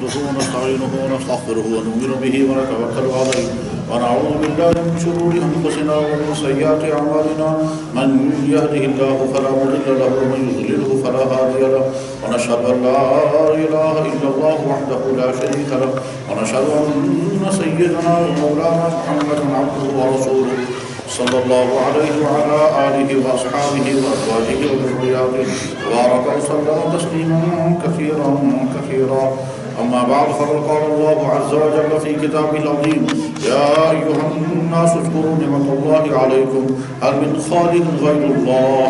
نحمده ونستعينه ونستغفره ونؤمن به ونتوكل عليه ونعوذ بالله من شرور أنفسنا ومن سيئات أعمالنا من يهده الله فلا مضل له ومن يضلله فلا هادي له ونشهد أن لا إله إلا الله وحده لا شريك له ونشهد أن سيدنا ومولانا محمدا عبده ورسوله صلى الله عليه وعلى آله وأصحابه وأزواجه وذرياته وبارك وسلم تسليما كثيرا كثيرا. أما بعد فقد قال الله عز وجل في كتابه العظيم يا أيها الناس اذكروا نعمة الله عليكم هل من خالق غير الله.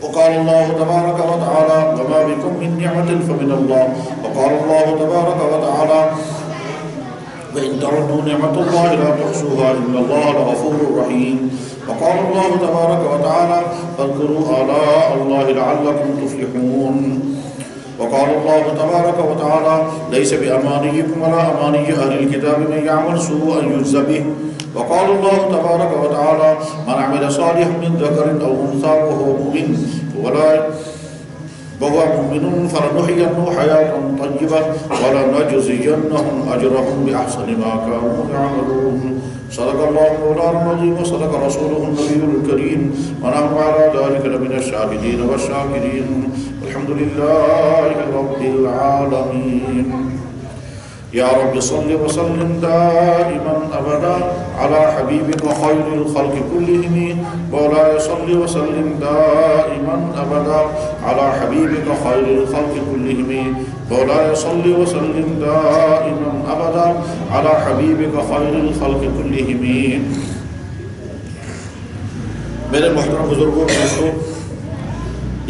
وقال الله تبارك وتعالى وما بكم من نعمة فمن الله. وقال الله تبارك وتعالى وإن تعدوا نعمة الله لا تحصوها إن الله لغفور رحيم. وقال الله تبارك وتعالى فاذكروا آلاء الله لعلكم تفلحون. وقال الله تبارك وتعالى ليس بأمانيكم ولا أماني أهل الكتاب من يعمل سوءا يجزى به. وقال الله تبارك وتعالى من عمل صالحا من ذكر أو أنثى وهو مؤمن فلنحيينه حياة طيبة ولنجزينهم أجرهم بأحسن ما كانوا يعملون. صدق الله مولانا العظيم وصدق رسوله النبي الكريم ونحن على ذلك لمن الشاهدين والشاكرين الحمد لله رب العالمين. يا رب صل وسلم دائما أبدا على حبيبك خير الخلق كلهم. مولاي صل وسلم دائما أبدا على حبيبك خير الخلق كلهم. مولاي صل وسلم دائما أبدا على حبيبك خير الخلق كلهم. میرے محترم بزرگوں دوستوں،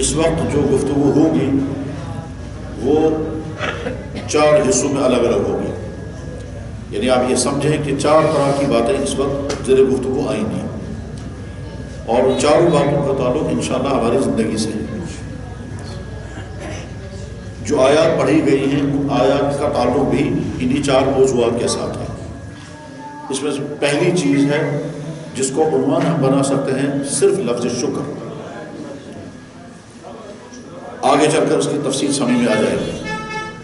اس وقت جو گفتگو ہوگی وہ 4 حصوں میں الگ الگ ہوگی. یعنی آپ یہ سمجھیں کہ 4 طرح کی باتیں اس وقت زیر گفتگو آئیں گی اور ان 4 باتوں کا تعلق انشاءاللہ ہماری زندگی سے ہے. جو آیات پڑھی گئی ہیں ان آیات کا تعلق بھی انہی 4 موضوعات کے ساتھ ہے. اس میں پہلی چیز ہے جس کو عنوان ہم بنا سکتے ہیں صرف لفظ شکر. آگے چل کر اس کی تفصیل سمجھ میں آ جائے گی.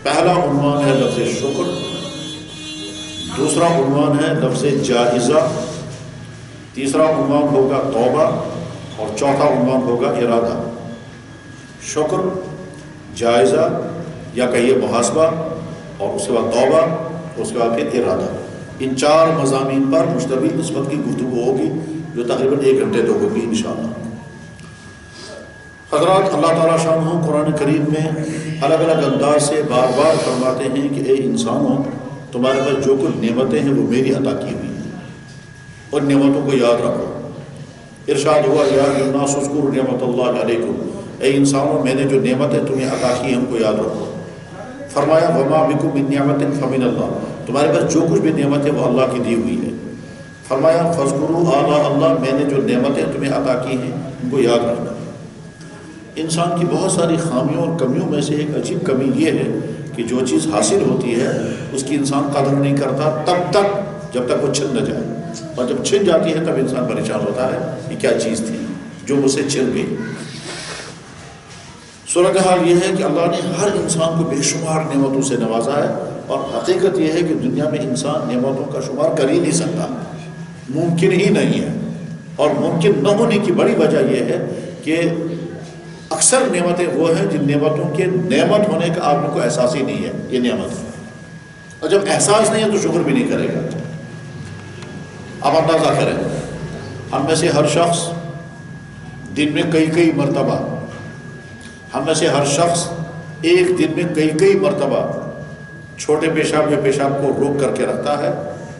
پہلا عنوان ہے لفظ شکر، دوسرا عنوان ہے لفظ جائزہ، تیسرا عنوان ہوگا توبہ اور چوتھا عنوان ہوگا ارادہ. شکر، جائزہ یا کہیے محاسبہ اور اس کے بعد توبہ اور اس کے بعد پھر ارادہ. ان 4 مضامین پر مشتمل اس وقت کی گفتگو ہوگی جو تقریباً 1 گھنٹے تک ہوگی انشاءاللہ. حضرات، اللہ تعالیٰ شانہ قرآن کریم میں الگ الگ انداز سے بار بار فرماتے ہیں کہ اے انسانوں، تمہارے پاس جو کچھ نعمتیں ہیں وہ میری عطا کی ہوئی ہیں اور نعمتوں کو یاد رکھو. ارشاد ہوا یا ایھا الناس اذکروا نعمت اللہ علیکم، اے انسانوں میں نے جو نعمتیں تمہیں عطا کی ہیں ان کو یاد رکھو. فرمایا وما بکم من نعمت فمن اللہ، تمہارے پاس جو کچھ بھی نعمت ہے وہ اللہ کی دی ہوئی ہے. فرمایا فاذکروا آلاء اللہ، میں نے جو نعمتیں تمہیں عطا کی ہیں ان کو یاد رکھنا. انسان کی بہت ساری خامیوں اور کمیوں میں سے ایک عجیب کمی یہ ہے کہ جو چیز حاصل ہوتی ہے اس کی انسان قدر نہیں کرتا تب تک جب تک وہ چھن نہ جائے، اور جب چھن جاتی ہے تب انسان پریشان ہوتا ہے یہ کیا چیز تھی جو مجھ سے چھن گئی. صورتحال یہ ہے کہ اللہ نے ہر انسان کو بے شمار نعمتوں سے نوازا ہے اور حقیقت یہ ہے کہ دنیا میں انسان نعمتوں کا شمار کر ہی نہیں سکتا، ممکن ہی نہیں ہے. اور ممکن نہ ہونے کی بڑی وجہ یہ ہے کہ اکثر نعمتیں وہ ہیں جن نعمتوں کے نعمت ہونے کا آدمی کو احساس ہی نہیں ہے یہ نعمت ہے، اور جب احساس نہیں ہے تو شکر بھی نہیں کرے گا. اب اندازہ کریں، ہم میں سے ہر شخص دن میں کئی مرتبہ، ہم میں سے ہر شخص ایک دن میں کئی مرتبہ چھوٹے پیشاب یا پیشاب کو روک کر کے رکھتا ہے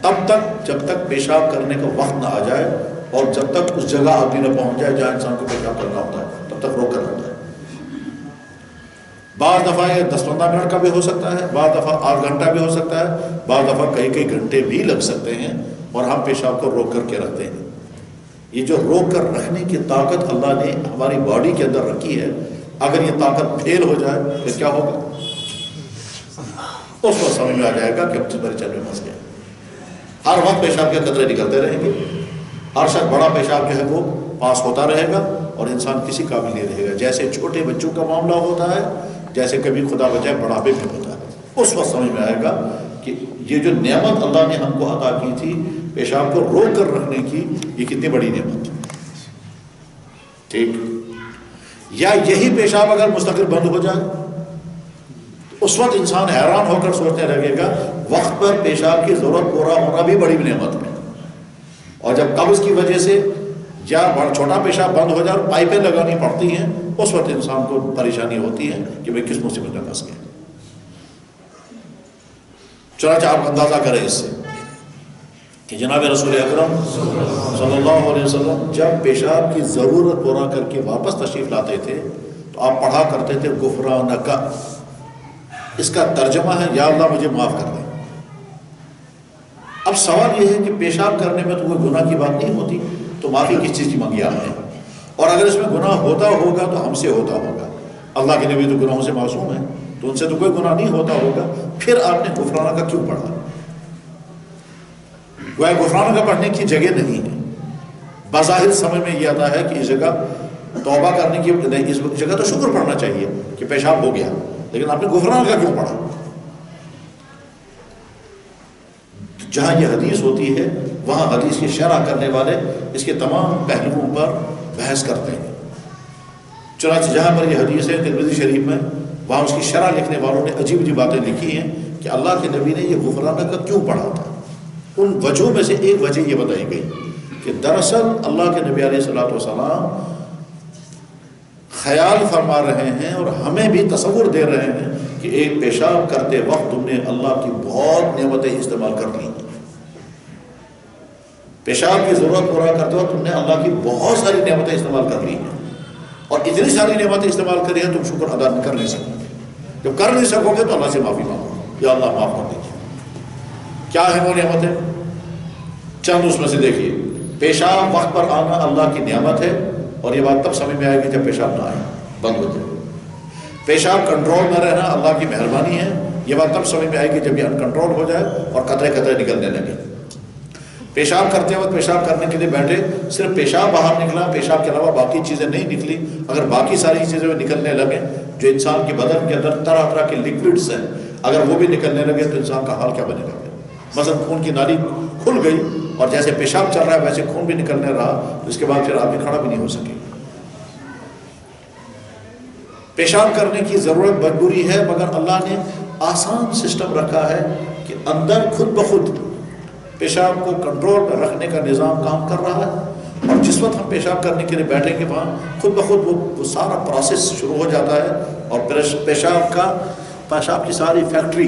تب تک جب تک پیشاب کرنے کا وقت نہ آ جائے اور جب تک اس جگہ آدمی نہ پہنچ جائے جہاں انسان کو پیشاب کرنا ہوتا ہے تب تک روک کر رکھتا ہے. بعض دفعہ یہ 10-15 منٹ کا بھی ہو سکتا ہے، بعض دفعہ 8 گھنٹہ بھی ہو سکتا ہے، بعض دفعہ کئی گھنٹے بھی لگ سکتے ہیں اور ہم پیشاب کو روک کر کے رکھتے ہیں. یہ جو روک کر رکھنے کی طاقت اللہ نے ہماری باڈی کے اندر رکھی ہے، اگر یہ طاقت فیل ہو جائے پھر کیا ہوگا؟ اس کو سمجھ میں آ جائے گا کہ اب میرے چل میں پھنس گیا. ہر وقت پیشاب کے قطرے نکلتے رہیں گے، ہر شخص بڑا پیشاب جو ہے وہ پاس ہوتا رہے گا اور انسان کسی قابل نہیں رہے گا. جیسے چھوٹے بچوں کا معاملہ ہوتا ہے، جیسے کبھی خدا بچائے بڑھاپے میں ہوتا ہے. اس وقت سمجھ میں آئے گا کہ یہ جو نعمت اللہ نے ہم کو عطا کی تھی پیشاب کو روک کر رکھنے کی، یہ کتنی بڑی نعمت ہے. ٹھیک، یا یہی پیشاب اگر مستقل بند ہو جائے اس وقت انسان حیران ہو کر سوچنے لگے گا وقت پر پیشاب کی ضرورت پورا ہونا بھی بڑی نعمت ہے. اور جب قبض کی وجہ سے یا چھوٹا پیشاب بند ہو جائے اور پائپیں لگانی پڑتی ہیں اس وقت انسان کو پریشانی ہوتی ہے کہ میں کس مصیبت میں پھنس گیا. چنانچہ آپ اندازہ کریں اس سے کہ جناب رسول اکرم صلی اللہ علیہ وسلم جب پیشاب کی ضرورت پورا کر کے واپس تشریف لاتے تھے تو آپ پڑھا کرتے تھے غفرانک. اس کا ترجمہ ہے یا اللہ مجھے معاف کر دے. اب سوال یہ ہے کہ پیشاب کرنے میں تو کوئی گناہ کی بات نہیں ہوتی تو معافی کس چیز کی مانگی آپ نے؟ اور اگر اس میں گناہ ہوتا ہوگا تو ہم سے ہوتا ہوگا. اللہ کے نبی تو گناہوں سے معصوم ہیں تو ان سے تو کوئی گناہ نہیں ہوتا ہوگا، پھر آپ نے غفرانہ کا کیوں پڑھا؟ وہ غفرانہ کا پڑھنے کی جگہ نہیں ہے. بظاہر سمجھ میں یہ آتا ہے کہ اس جگہ توبہ کرنے کی نہیں، اس جگہ تو شکر پڑھنا چاہیے کہ پیشاب ہو گیا، لیکن آپ نے غفرانہ کا کیوں پڑھا؟ جہاں یہ حدیث ہوتی ہے وہاں حدیث کی شرح کرنے والے اس کے تمام پہلوؤں پر بحث کرتے ہیں. چنانچہ جہاں پر یہ حدیث ہے ترمذی شریف میں، وہاں اس کی شرح لکھنے والوں نے عجیب عجیب باتیں لکھی ہیں کہ اللہ کے نبی نے یہ غفرانہ کا کیوں پڑھا تھا. ان وجہوں میں سے ایک وجہ یہ بتائی گئی کہ دراصل اللہ کے نبی علیہ الصلوۃ والسلام خیال فرما رہے ہیں اور ہمیں بھی تصور دے رہے ہیں کہ ایک پیشاب کرتے وقت تم نے اللہ کی بہت نعمتیں استعمال کر لی. پیشاب کی ضرورت پورا کرتے وقت تم نے اللہ کی بہت ساری نعمتیں استعمال کر لی ہیں، اور اتنی ساری نعمتیں استعمال کری ہیں تم شکر ادا کر نہیں سکو گے. جب کر نہیں سکو گے تو اللہ سے معافی مانگو، یا اللہ معاف کر دیجیے. کیا ہے وہ نعمتیں؟ چند اس میں سے دیکھیے. پیشاب وقت پر آنا اللہ کی نعمت ہے، اور یہ بات تب سمجھ میں آئے گی جب پیشاب نہ آئے، بند ہو جائے. پیشاب کنٹرول نہ رہنا اللہ کی مہربانی ہے، یہ بات تب سمجھ میں آئے گی جب یہ انکنٹرول ہو جائے اور قطرے قطرے نکلنے لگے. پیشاب کرتے وقت پیشاب کرنے کے لیے بیٹھے، صرف پیشاب باہر نکلا، پیشاب کے علاوہ باقی چیزیں نہیں نکلی، اگر باقی ساری چیزیں نکلنے لگیں جو انسان کے بدن کے اندر طرح طرح کے لکوڈس ہیں، اگر وہ بھی نکلنے لگے تو انسان کا حال کیا بنے گا؟ مثلا خون کی نالی کھل گئی اور جیسے پیشاب چل رہا ہے ویسے خون بھی نکلنے رہا تو اس کے بعد پھر آدمی کھڑا بھی نہیں ہو سکے. پیشاب کرنے کی ضرورت مجبوری ہے، مگر اللہ نے آسان سسٹم رکھا ہے کہ اندر خود بخود پیشاب کو کنٹرول میں رکھنے کا نظام کام کر رہا ہے، اور جس وقت ہم پیشاب کرنے کے لیے بیٹھیں گے وہاں خود بخود وہ سارا پروسیس شروع ہو جاتا ہے، اور پیشاب کی ساری فیکٹری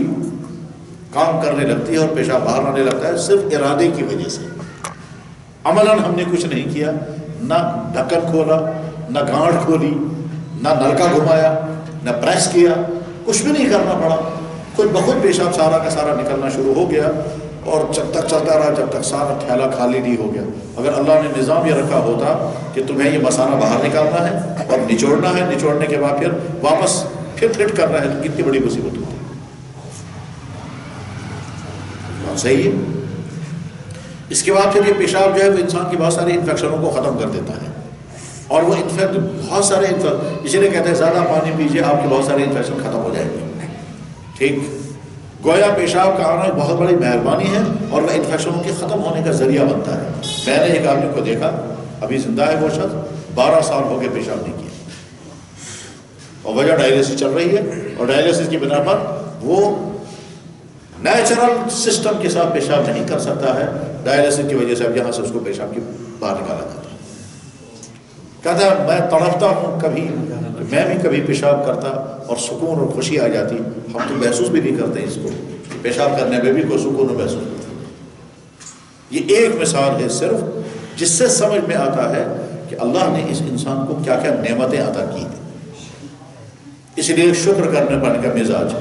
کام کرنے لگتی ہے اور پیشاب باہر آنے لگتا ہے صرف ارادے کی وجہ سے. عملاً ہم نے کچھ نہیں کیا، نہ ڈھکن کھولا، نہ گانٹھ کھولی، نہ نلکا گھمایا، نہ پریس کیا، کچھ بھی نہیں کرنا پڑا. خود بخود پیشاب سارا کا سارا نکلنا شروع ہو گیا، اور جب تک چلتا رہا جب تک سارا تھیلا خالی نہیں ہو گیا. اگر اللہ نے نظام یہ رکھا ہوتا کہ تمہیں یہ مسالہ باہر نکالنا ہے اور نچوڑنا ہے، نچوڑنے کے بعد پھر واپس پھر فٹ کرنا ہے، تو کتنی بڑی مصیبت ہوتی. صحیح ہے. اس کے بعد پھر یہ پیشاب جو ہے وہ انسان کی بہت ساری انفیکشنوں کو ختم کر دیتا ہے، اور وہ بہت سارے اسی لیے کہتے ہیں زیادہ پانی پیجیے آپ کی بہت ساری انفیکشن ختم ہو جائیں گے. ٹھیک، گویا پیشاب کا آنا بہت بڑی مہربانی ہے اور وہ انفیکشنوں کے ختم ہونے کا ذریعہ بنتا ہے. میں نے ایک آدمی کو دیکھا، ابھی زندہ ہے وہ شخص، 12 سال ہو گئے پیشاب نہیں کیا، اور وجہ ڈائلیسس چل رہی ہے، اور ڈائلیسس کی بنا پر وہ نیچرل سسٹم کے ساتھ پیشاب نہیں کر سکتا ہے. ڈائلیسس کی وجہ سے اب یہاں سے اس کو پیشاب کی باہر نکالا جاتا ہے. کہتا ہے میں تڑپتا ہوں کبھی میں بھی کبھی پیشاب کرتا اور سکون اور خوشی آ جاتی. ہم تو محسوس بھی نہیں کرتے اس کو، پیشاب کرنے میں بھی کوئی سکون اور محسوس نہیں. یہ ایک مثال ہے صرف جس سے سمجھ میں آتا ہے کہ اللہ نے اس انسان کو کیا کیا نعمتیں عطا کی ہیں. اس لیے شکر کرنے پڑنے کا مزاج.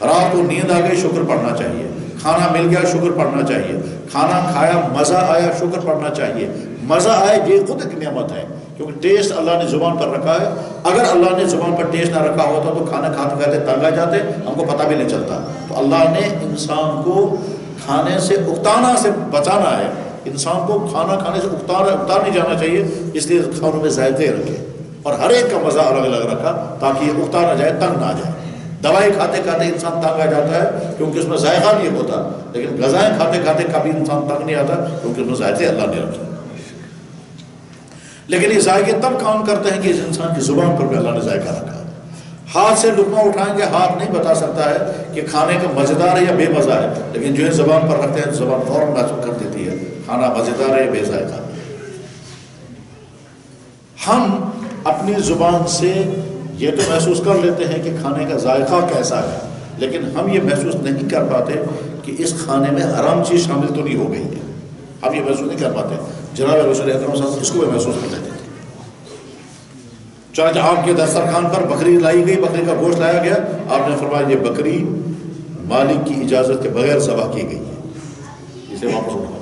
رات کو نیند آ گئی شکر پڑھنا چاہیے، کھانا مل گیا شکر پڑھنا چاہیے، کھانا کھایا مزہ آیا شکر پڑھنا چاہیے. مزہ آئے یہ خود ایک نعمت ہے، کیونکہ ٹیسٹ اللہ نے زبان پر رکھا ہے. اگر اللہ نے زبان پر ٹیسٹ نہ رکھا ہوتا تو کھانا کھاتے کھاتے تنگ آ جاتے، ہم کو پتہ بھی نہیں چلتا. تو اللہ نے انسان کو کھانے سے اکتانا سے بچانا ہے. انسان کو کھانا کھانے سے اکتا نہیں جانا چاہیے، اس لیے کھانوں میں ذائقے رکھے اور ہر ایک کا مزہ الگ الگ رکھا تاکہ یہ اکتا نہ جائے، تنگ نہ جائے. دوائی کھاتے کھاتے انسان تنگ آ جاتا ہے کیونکہ اس میں ذائقہ نہیں ہوتا، لیکن غذائیں کھاتے کھاتے کبھی انسان تنگ نہیں آتا کیونکہ اس میں ذائقے اللہ نے رکھے۔ لیکن یہ ذائقے تب کام کرتے ہیں کہ اس انسان کی زبان پر بھی اللہ نے ذائقہ رکھا ہے۔ ہاتھ سے لقمہ اٹھائیں گے، ہاتھ نہیں بتا سکتا ہے کہ کھانے کا مزیدار ہے یا بے مزہ ہے، لیکن جو ہے زبان پر رکھتے ہیں زبان فوراً محسوس کر دیتی ہے کھانا مزیدار ہے یا بے ذائقہ۔ ہم اپنی زبان سے یہ تو محسوس کر لیتے ہیں کہ کھانے کا ذائقہ کیسا ہے، لیکن ہم یہ محسوس نہیں کر پاتے کہ اس کھانے میں حرام چیز شامل تو نہیں ہو گئی ہے، ہم یہ محسوس نہیں کر پاتے۔ جناب رسول اکرم صلی اللہ علیہ وسلم اس کو بھی محسوس کر لیتے تھے۔ چنانچہ آپ کے دسترخوان پر بکری لائی گئی، بکری کا گوشت لایا گیا، آپ نے فرمایا یہ بکری مالک کی اجازت کے بغیر ذبح کی گئی ہے، اسے واپس اٹھا دو۔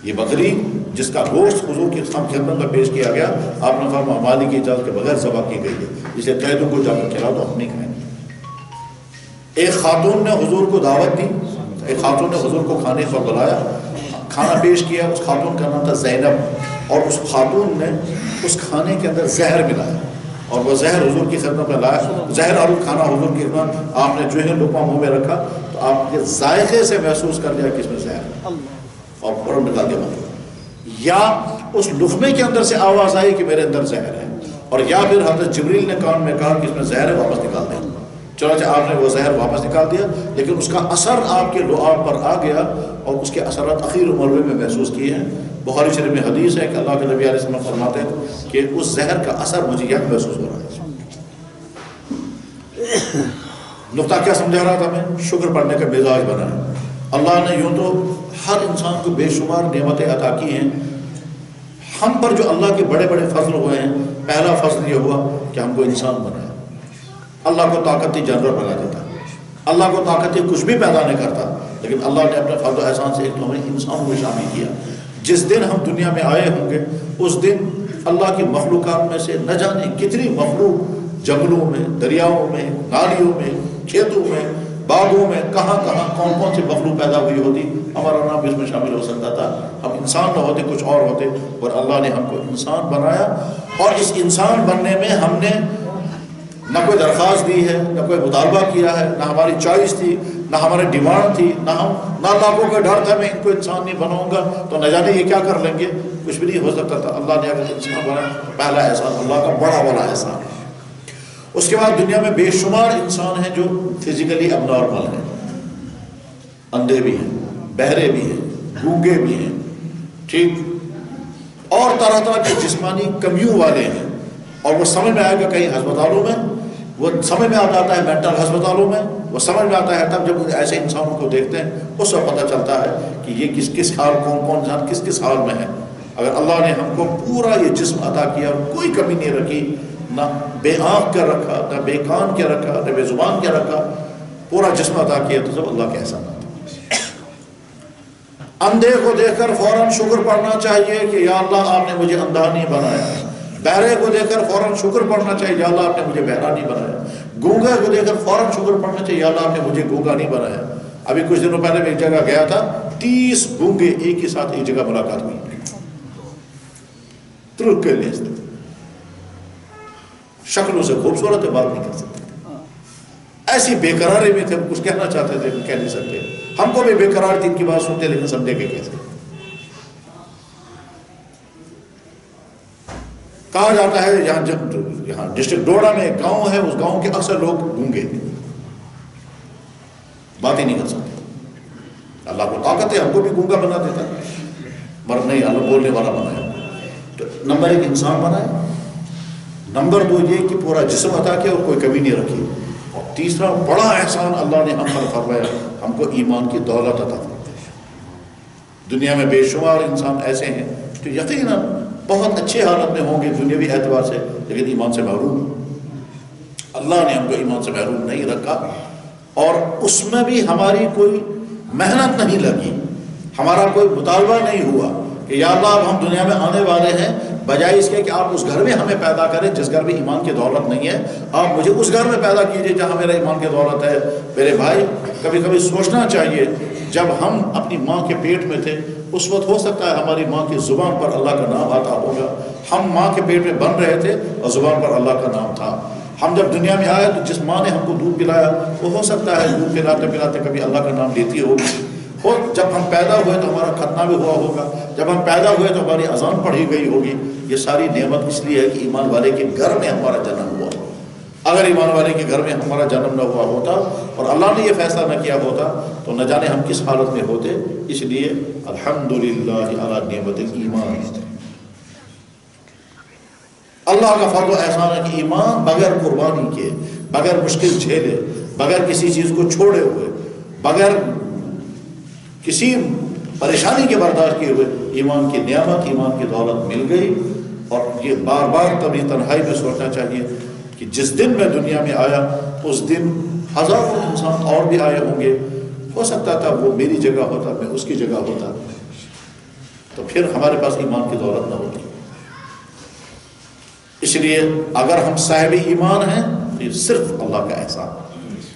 یہ بکری جس کا گوشت حضور کی خدمت میں پیش کیا گیا، آپ نے فرمایا مالک کی اجازت کے بغیر ذبح کی گئی ہے، اسے قیدوں کو جا کر کھلا دو، ہم نہیں کھائیں گے۔ ایک خاتون نے حضور کو دعوت دی، ایک خاتون نے حضور کو کھانے پر بلایا، کھانا پیش کیا، اس خاتون کا نام تھا زینب، اور اس خاتون نے اس کھانے کے اندر زہر ملایا اور وہ زہر حضور کی خدمت میں لایا، زہر اور کھانا حضور کی خدمت، آپ نے جو ہے لقمہ منہ میں رکھا تو آپ نے ذائقے سے محسوس کر لیا کہ اس میں زہر ہے اور فوراً نکال دیا مت، یا اس لقمے کے اندر سے آواز آئی کہ میرے اندر زہر ہے، اور یا پھر حضرت جبریل نے کان میں کہا کہ اس میں زہر ہے، واپس نکال دیا۔ چنانچہ آپ نے وہ زہر واپس نکال دیا، لیکن اس کا اثر آپ کے لعاب پر آ گیا اور اس کے اثرات اخیر مرحلے میں محسوس کیے ہیں۔ بخاری شریف میں حدیث ہے کہ اللہ کے نبی علیہ السلام فرماتے ہیں کہ اس زہر کا اثر مجھے یہاں محسوس ہو رہا ہے۔ نقطہ کیا سمجھا رہا تھا میں؟ شکر پڑھنے کا مزاج بنا ہے۔ اللہ نے یوں تو ہر انسان کو بے شمار نعمتیں عطا کی ہیں، ہم پر جو اللہ کے بڑے بڑے فضل ہوئے ہیں، پہلا فضل یہ ہوا کہ ہم کو انسان بنایا۔ اللہ کو طاقتی جانور بنا دیتا، اللہ کو طاقتی کچھ بھی پیدا نہیں کرتا، لیکن اللہ نے اپنے فضل و احسان سے ایک تو ہمیں انسانوں میں شامل کیا۔ جس دن ہم دنیا میں آئے ہوں گے اس دن اللہ کی مخلوقات میں سے نہ جانے کتنی مخلوق جنگلوں میں، دریاؤں میں، نالیوں میں، کھیتوں میں، باغوں میں، کہاں کہاں کون کون سی مخلوق پیدا ہوئی ہوتی، ہمارا نام اس میں شامل ہو سکتا تھا۔ ہم انسان نہ ہوتے، کچھ اور ہوتے، اور اللہ نے ہم کو انسان بنایا، اور اس انسان بننے میں ہم نے نہ کوئی درخواست دی ہے، نہ کوئی مطالبہ کیا ہے، نہ ہماری چوائس تھی، نہ ہماری ڈیمانڈ تھی، نہ لاکھوں کا ڈر تھا میں ان کو انسان نہیں بناؤں گا تو نہ جانے یہ کیا کر لیں گے، کچھ بھی نہیں ہو سکتا تھا۔ اللہ نے اگر انسان بنا، پہلا احسان اللہ کا بڑا والا احسان ہے۔ اس کے بعد دنیا میں بے شمار انسان ہیں جو فزیکلی اب نارمل ہیں، اندھے بھی ہیں، بہرے بھی ہیں، گونگے بھی ہیں، ٹھیک، اور طرح طرح کے جسمانی کمیوں والے ہیں، اور وہ سمجھ میں آئے گا کہیں ہسپتالوں میں، وہ سمجھ میں آ جاتا ہے مینٹل ہسپتالوں میں، وہ سمجھ میں آتا ہے تب جب ایسے انسانوں کو دیکھتے ہیں، اس وقت پتہ چلتا ہے کہ یہ کس کس حال، کون کون انسان کس کس حال میں ہے۔ اگر اللہ نے ہم کو پورا یہ جسم عطا کیا، کوئی کمی نہیں رکھی، نہ بے آنکھ کیا رکھا، نہ بے کان کیا رکھا، نہ بے زبان کیا رکھا، پورا جسم عطا کیا، تو سب اللہ کے احسان ہے۔ اندھے کو دیکھ کر فوراً شکر پڑھنا چاہیے کہ یا اللہ آپ نے مجھے اندھا نہیں بنایا، بہرے کو دیکھ کر فوراً شکر پڑھنا چاہیے یا اللہ آپ نے مجھے بہرا نہیں بنایا، گونگا کو دیکھ کر فوراً شکر پڑھنا چاہیے یا اللہ آپ نے مجھے گونگا نہیں بنایا۔ ابھی کچھ دنوں پہلے میں ایک جگہ گیا تھا، 30 گونگے ایک ہی ساتھ ایک جگہ ملاقات ہوئی، ترک کے لیے شکلوں سے خوبصورت بات نہیں کر سکتے، ایسی بے قراری میں تھے، ہم کچھ کہنا چاہتے تھے کہہ نہیں سکتے، ہم کو بھی بے قرار تھی ان کی بات سنتے، لیکن سمجھے کہ کیسے۔ کہا جاتا ہے یہاں ڈسٹرکٹ ڈوڈا میں ایک گاؤں ہے، اس گاؤں کے اکثر لوگ گونگے بات ہی نہیں کر سکتے۔ اللہ کو طاقت ہے، ہم کو بھی گونگا بنا دیتا ہے، مگر نہیں، اللہ بولنے والا بنایا۔ تو نمبر 1 انسان بنایا، نمبر 2 یہ کہ پورا جسم عطا کیا اور کوئی کمی نہیں رکھی، اور تیسرا بڑا احسان اللہ نے ہم پر فرمایا، ہم کو ایمان کی دولت عطا فرمائی۔ دنیا میں بے شمار انسان ایسے ہیں جو یقیناً بہت اچھے حالت میں ہوں گے دنیاوی اعتبار سے، لیکن ایمان سے محروم۔ اللہ نے ہم کو ایمان سے محروم نہیں رکھا، اور اس میں بھی ہماری کوئی محنت نہیں لگی، ہمارا کوئی مطالبہ نہیں ہوا کہ یا اللہ اب ہم دنیا میں آنے والے ہیں، بجائے اس کے کہ آپ اس گھر میں ہمیں پیدا کریں جس گھر میں ایمان کی دولت نہیں ہے، آپ مجھے اس گھر میں پیدا کیجئے جہاں میرا ایمان کی دولت ہے۔ میرے بھائی، کبھی کبھی سوچنا چاہیے، جب ہم اپنی ماں کے پیٹ میں تھے اس وقت ہو سکتا ہے ہماری ماں کی زبان پر اللہ کا نام آتا ہوگا، ہم ماں کے پیٹ میں بن رہے تھے اور زبان پر اللہ کا نام تھا۔ ہم جب دنیا میں آئے تو جس ماں نے ہم کو دودھ پلایا وہ ہو سکتا ہے دودھ پلاتے پلاتے کبھی اللہ کا نام لیتی ہوگی، جب ہم پیدا ہوئے تو ہمارا ختنہ بھی ہوا ہوگا، جب ہم پیدا ہوئے تو ہماری اذان پڑھی گئی ہوگی۔ یہ ساری نعمت اس لیے ہے کہ ایمان والے کے گھر میں ہمارا جنم ہوا۔ اگر ایمان والے کے گھر میں ہمارا جنم نہ ہوا ہوتا اور اللہ نے یہ فیصلہ نہ کیا ہوتا تو نہ جانے ہم کس حالت میں ہوتے۔ اس لیے الحمدللہ علی نعمت الایمان، اللہ کا فضل و احسان ہے کہ ایمان بغیر قربانی کے، بغیر مشکل جھیلے، بغیر کسی چیز کو چھوڑے ہوئے، بغیر کسی پریشانی کے برداشت کیے ہوئے ایمان کی نعمت، ایمان کی دولت مل گئی۔ اور یہ بار بار کبھی تنہائی میں سوچنا چاہیے کہ جس دن میں دنیا میں آیا اس دن ہزاروں انسان اور بھی آئے ہوں گے، ہو سکتا تھا وہ میری جگہ ہوتا، میں اس کی جگہ ہوتا، تو پھر ہمارے پاس ایمان کی دولت نہ ہوتی۔ اس لیے اگر ہم صاحب ایمان ہیں تو یہ صرف اللہ کا احسان،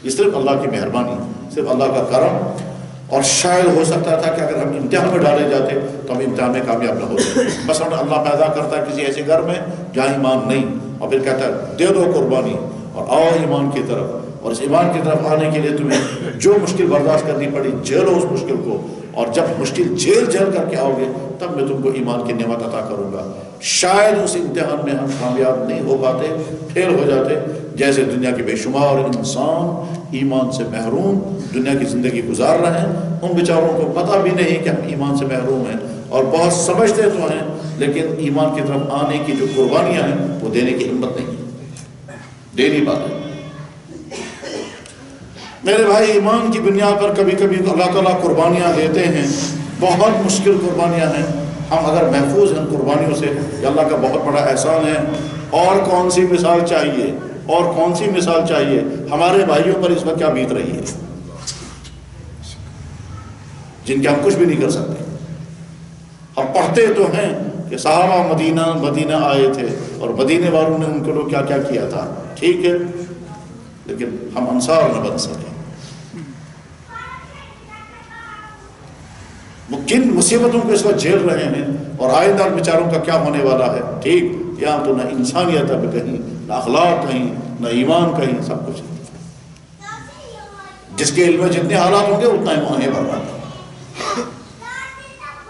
یہ صرف اللہ کی مہربانی، صرف اللہ کا کرم۔ اور شاید ہو سکتا تھا کہ اگر ہم امتحان میں ڈالے جاتے تو ہم امتحان میں کامیاب نہ ہوتے۔ مثلا اللہ پیدا کرتا ہے کسی ایسے گھر میں جہاں ایمان نہیں، اور پھر کہتا ہے دے دو قربانی اور آؤ ایمان کی طرف، اور اس ایمان کی طرف آنے کے لیے تمہیں جو مشکل برداشت کرنی پڑی جھیلو اس مشکل کو، اور جب مشکل جھیل کر کے آؤ گے تب میں تم کو ایمان کی نعمت عطا کروں گا۔ شاید اس امتحان میں ہم کامیاب نہیں ہو پاتے، فیل ہو جاتے، جیسے دنیا کے بے شمار انسان ایمان سے محروم دنیا کی زندگی گزار رہے ہیں، ان بیچاروں کو پتہ بھی نہیں کہ ہم ایمان سے محروم ہیں، اور بہت سمجھتے تو ہیں لیکن ایمان کی طرف آنے کی جو قربانیاں ہیں وہ دینے کی ہمت نہیں، دے نہیں پاتے۔ میرے بھائی، ایمان کی بنیاد پر کبھی کبھی اللہ تعالیٰ قربانیاں دیتے ہیں، بہت مشکل قربانیاں ہیں۔ ہم اگر محفوظ ہیں قربانیوں سے، یہ اللہ کا بہت بڑا احسان ہے۔ اور کون سی مثال چاہیے، اور کون سی مثال چاہیے؟ ہمارے بھائیوں پر اس وقت کیا بیت رہی ہے، جن کے ہم کچھ بھی نہیں کر سکتے۔ ہم پڑھتے تو ہیں کہ صحابہ مدینہ آئے تھے اور مدینے والوں نے ان کو لوگ کیا کیا کیا تھا، ٹھیک ہے، لیکن ہم انصار نہ بن سکے۔ وہ کن مصیبتوں کو اس وقت جھیل رہے ہیں، اور آئندہ بیچاروں کا کیا ہونے والا ہے، ٹھیک، یہاں تو نہ انسانیت ہے کہیں، نہ اخلاق کہیں، نہ ایمان کہیں، سب کچھ۔ جس کے علم میں جتنے حالات ہوں گے اتنا ہی وہاں بڑھ رہا ہے،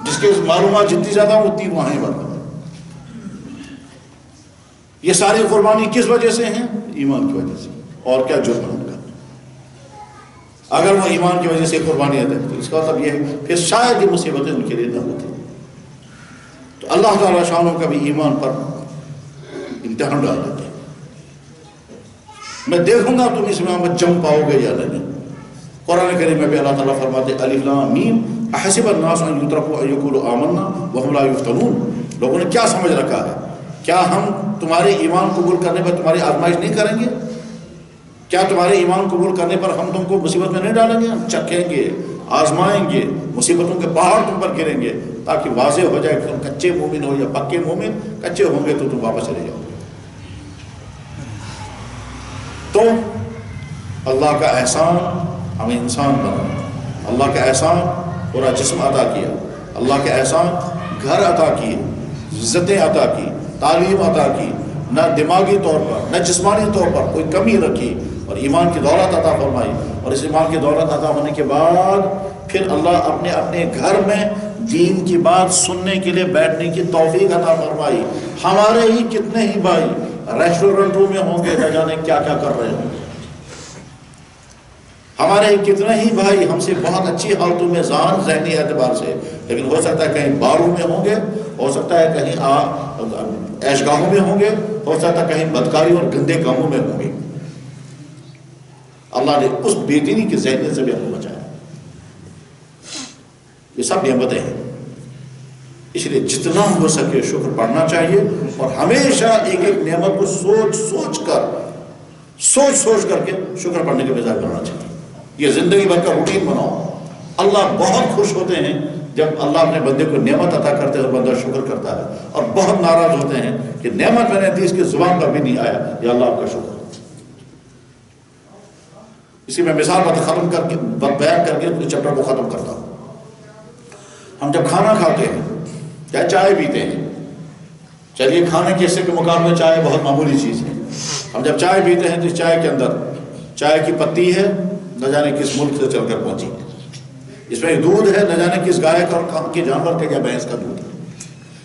جس کے معلومات جتنی زیادہ ہوں اتنی وہاں بڑھ رہا ہے۔ یہ ساری قربانی کس وجہ سے ہیں؟ ایمان کی وجہ سے۔ اور کیا جرم ہے ان کا؟ اگر وہ ایمان کی وجہ سے قربانی دے تو اس کا مطلب یہ ہے کہ شاید یہ مصیبتیں ان کے لیے نہ ہوتی۔ تو اللہ تعالیٰ شانوں کا بھی ایمان پر امتحان ڈال دیتے ہیں۔ میں دیکھوں گا تم اس میں جم پاؤ گے یا نہیں۔ قرآن کریم میں بھی اللہ تعالیٰ فرماتے الف لام میم احسب الناس ان یترکوا ان یقولوا آمنا وهم لا یفتنون۔ لوگوں نے کیا سمجھ رکھا ہے، کیا ہم تمہارے ایمان قبول کرنے پر تمہاری آزمائش نہیں کریں گے؟ کیا تمہارے ایمان قبول کرنے پر ہم تم کو مصیبت میں نہیں ڈالیں گے؟ ہم چکھیں گے، آزمائیں گے، مصیبتوں کے پہاڑ تم پر گریں گے، تاکہ واضح ہو جائے کہ تم کچے مومن ہو یا پکے مومن۔ کچے ہوں گے تو تم واپس چلے جاؤ گے۔ تو اللہ کا احسان ہمیں انسان بنا، اللہ کا احسان پورا جسم عطا کیا، اللہ کے احسان گھر عطا کیے، عزتیں عطا کی، تعلیم عطا کی، نہ دماغی طور پر نہ جسمانی طور پر کوئی کمی رکھی، اور ایمان کی دولت عطا فرمائی۔ اور اس ایمان کی دولت عطا ہونے کے بعد پھر اللہ اپنے اپنے گھر میں دین کی بات سننے کے لیے بیٹھنے کی توفیق عطا فرمائی۔ ہمارے ہی کتنے ہی بھائی ریسٹورنٹوں میں ہوں گے، نہ جانے کیا کیا کر رہے ہوں گے۔ ہمارے ہی کتنے ہی بھائی ہم سے بہت اچھی حالتوں میں ذہنی اعتبار سے، لیکن ہو سکتا ہے کہیں باروں میں ہوں گے، ہو سکتا ہے کہیں عیش گاہوں میں ہوں گے، ہو سکتا ہے کہیں بدکاری اور گندے کاموں میں ہوں گے۔ اللہ نے اس بے دینی کی ذہنیت سے بھی ہم کو بچایا۔ یہ سب نعمتیں ہیں، اس لیے جتنا ہو سکے شکر پڑھنا چاہیے، اور ہمیشہ ایک ایک نعمت کو سوچ سوچ کر کے شکر پڑھنے کے مزاج بنانا چاہیے۔ یہ زندگی بھر کا روٹین بناؤ۔ اللہ بہت خوش ہوتے ہیں جب اللہ اپنے بندے کو نعمت عطا کرتے ہیں اور بندہ شکر کرتا ہے، اور بہت ناراض ہوتے ہیں کہ نعمت میں نے دی، اس کی زبان پر بھی نہیں آیا یا اللہ آپ کا شکر۔ اسی میں مثال ختم کر کے بیان کر کے اس چیپٹر کو ختم کرتا ہوں۔ ہم جب کھانا کھاتے ہیں یا چائے پیتے ہیں، چلیے کھانے کے حصے کے مقابلے میں چائے بہت معمولی چیز ہے، ہم جب چائے پیتے ہیں تو چائے کے اندر چائے کی پتی ہے، نہ جانے کس ملک سے چل کر پہنچی، اس میں دودھ ہے، نہ جانے کس گائے کا اور کہاں کے جانور کا یا بھینس کا دودھ ہے،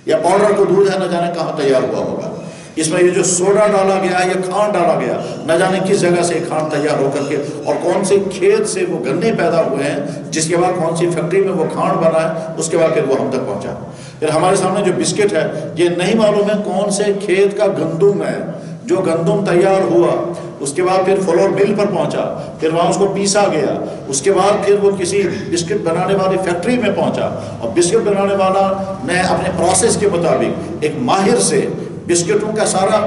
یا پاؤڈر کو دودھ ہے، نہ جانے کہاں تیار ہوا ہوگا۔ اس میں یہ جو سوڈا ڈالا گیا ہے، یہ کھانڈ ڈالا گیا، نہ جانے کس جگہ سے کھانڈ تیار ہو کر کے اور کون سے کھیت سے وہ گنے پیدا ہوئے ہیں، جس کے بعد کون سی فیکٹری میں وہ کھانڈ بنا ہے، اس کے بعد پھر وہ ہم تک پہنچا۔ پھر ہمارے سامنے جو بسکٹ ہے، یہ نہیں معلوم ہے کون سے کھیت کا گندم ہے، جو گندم تیار ہوا، اس کے بعد پھر فلور مل پر پہنچا، پھر وہاں اس کو پیسا گیا، اس کے بعد پھر وہ کسی بسکٹ بنانے والی فیکٹری میں پہنچا، اور بسکٹ بنانے والا نے اپنے پروسیس کے مطابق ایک ماہر سے بسکٹوں کا سارا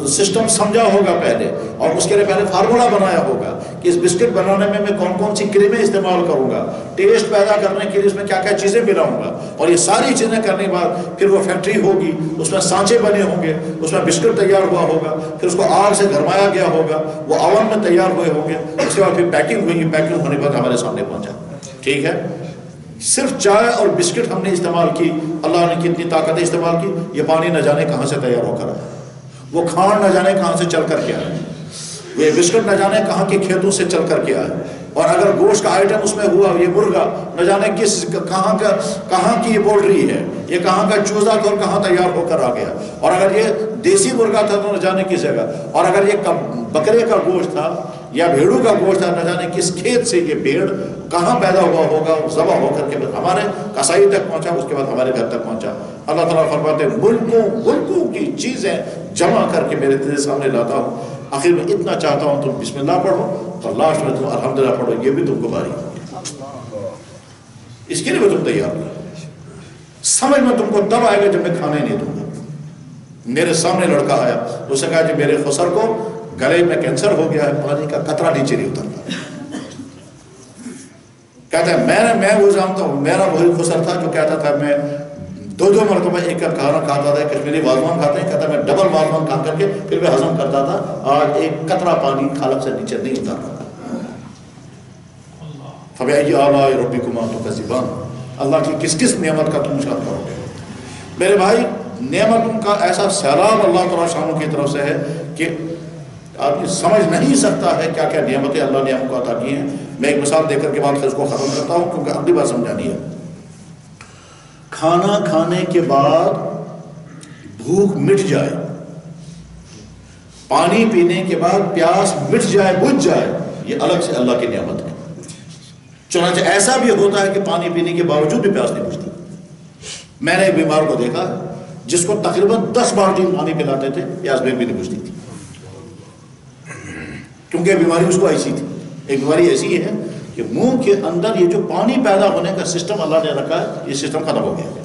سسٹم سمجھا ہوگا پہلے، اور اس کے لیے پہلے فارمولا بنایا ہوگا کہ اس بسکٹ بنانے میں کون کون سی کریمیں استعمال کروں گا، ٹیسٹ پیدا کرنے کے لیے اس میں کیا کیا چیزیں ملاؤں گا، اور یہ ساری چیزیں کرنے کے بعد پھر وہ فیکٹری ہوگی، اس میں سانچے بنے ہوں گے، اس میں بسکٹ تیار ہوا ہوگا، پھر اس کو آگ سے گرمایا گیا ہوگا، وہ اوون میں تیار ہوئے ہوں گے، اس کے بعد پھر پیکنگ ہوئی، پیکنگ ہونے کے بعد ہمارے سامنے پہنچا۔ ٹھیک ہے، صرف چائے اور بسکٹ ہم نے استعمال کی، اللہ نے کتنی طاقتیں استعمال کی، یہ پانی نہ جانے کہاں سے تیار ہو کر آیا، وہ کھانڈ نہ جانے کہاں سے چل کر کے آیا، یہ بسکٹ نہ جانے کہاں کے کھیتوں سے چل کر کے آیا، اور اگر گوشت کا آئٹم اس میں ہوا، یہ مرغا نہ جانے کہاں کی یہ پولٹری ہے، یہ کہاں کا چوزا تھا اور کہاں تیار ہو کر آ گیا، اور اگر یہ دیسی مرغا تھا تو نہ جانے کس جگہ، اور اگر یہ بکرے کا گوشت تھا یا بھیڑوں کا گوشت تھا، نہ جانے کس کھیت سے یہ بھیڑ کہاں پیدا ہوا ہوگا، ذبح ہو کر کے ہمارے کسائی تک پہنچا، اس کے بعد ہمارے گھر تک پہنچا۔ اللہ تعالیٰ فرماتے ہیں ملکوں کی چیزیں جمع کر کے میرے تیرے سامنے لاتا ہوں، آخر میں اتنا چاہتا ہوں تم بسم اللہ پڑھو اور لاسٹ میں تم الحمدللہ پڑھو، یہ بھی تم کو باری اس کے لیے میں تم تیار ہو۔ سمجھ میں تم کو تب آئے گا جب میں کھانے نہیں دوں گا۔ میرے سامنے لڑکا آیا، اس نے کہا کہ میرے خسر کو گلے میں کینسر ہو گیا ہے، پانی کا قطرہ نیچے نہیں اترتا۔ کہتا ہے میں وہ جانتا ہوں، میرا وہی خسر تھا جو کہتا تھا میں 2 مرتبہ ایک کھانا کھاتا تھا، کشمیری واضوان کھاتے ہیں، کہتا میں ڈبل واضوان کھا کر کے پھر بھی ہضم کرتا تھا، آج ایک قطرہ پانی کھالب سے نیچے نہیں اترتا۔ فَبِأَيِّ آلَاءِ رَبِّكُمَا تُكَذِّبَانِ، اللہ کی کس کس نعمت کا تم شکر کرو گے۔ میرے بھائی، نعمتوں کا ایسا سیلاب اللہ تعالیٰ شانوں کی طرف سے ہے کہ آدمی سمجھ نہیں سکتا ہے کیا کیا نعمتیں اللہ نے ہم کو عطا کی ہیں۔ میں ایک مثال دے کر کے بات اس کو ختم کرتا ہوں کیونکہ اگلی بات سمجھانی ہے۔ کھانا کھانے کے بعد بھوک مٹ جائے، پانی پینے کے بعد پیاس مٹ جائے، بجھ جائے، یہ الگ سے اللہ کی نعمت ہے۔ چنانچہ ایسا بھی ہوتا ہے کہ پانی پینے کے باوجود بھی پیاس نہیں بجھتی۔ میں نے ایک بیمار کو دیکھا جس کو تقریباً 10 بالٹی پانی پلاتے تھے، پیاس بھی نہیں بجھتی تھی، کیونکہ بیماری اس کو ایسی تھی۔ ایک بیماری ایسی ہے کہ منہ کے اندر یہ جو پانی پیدا ہونے کا سسٹم اللہ نے رکھا ہے، یہ سسٹم ختم ہو گیا۔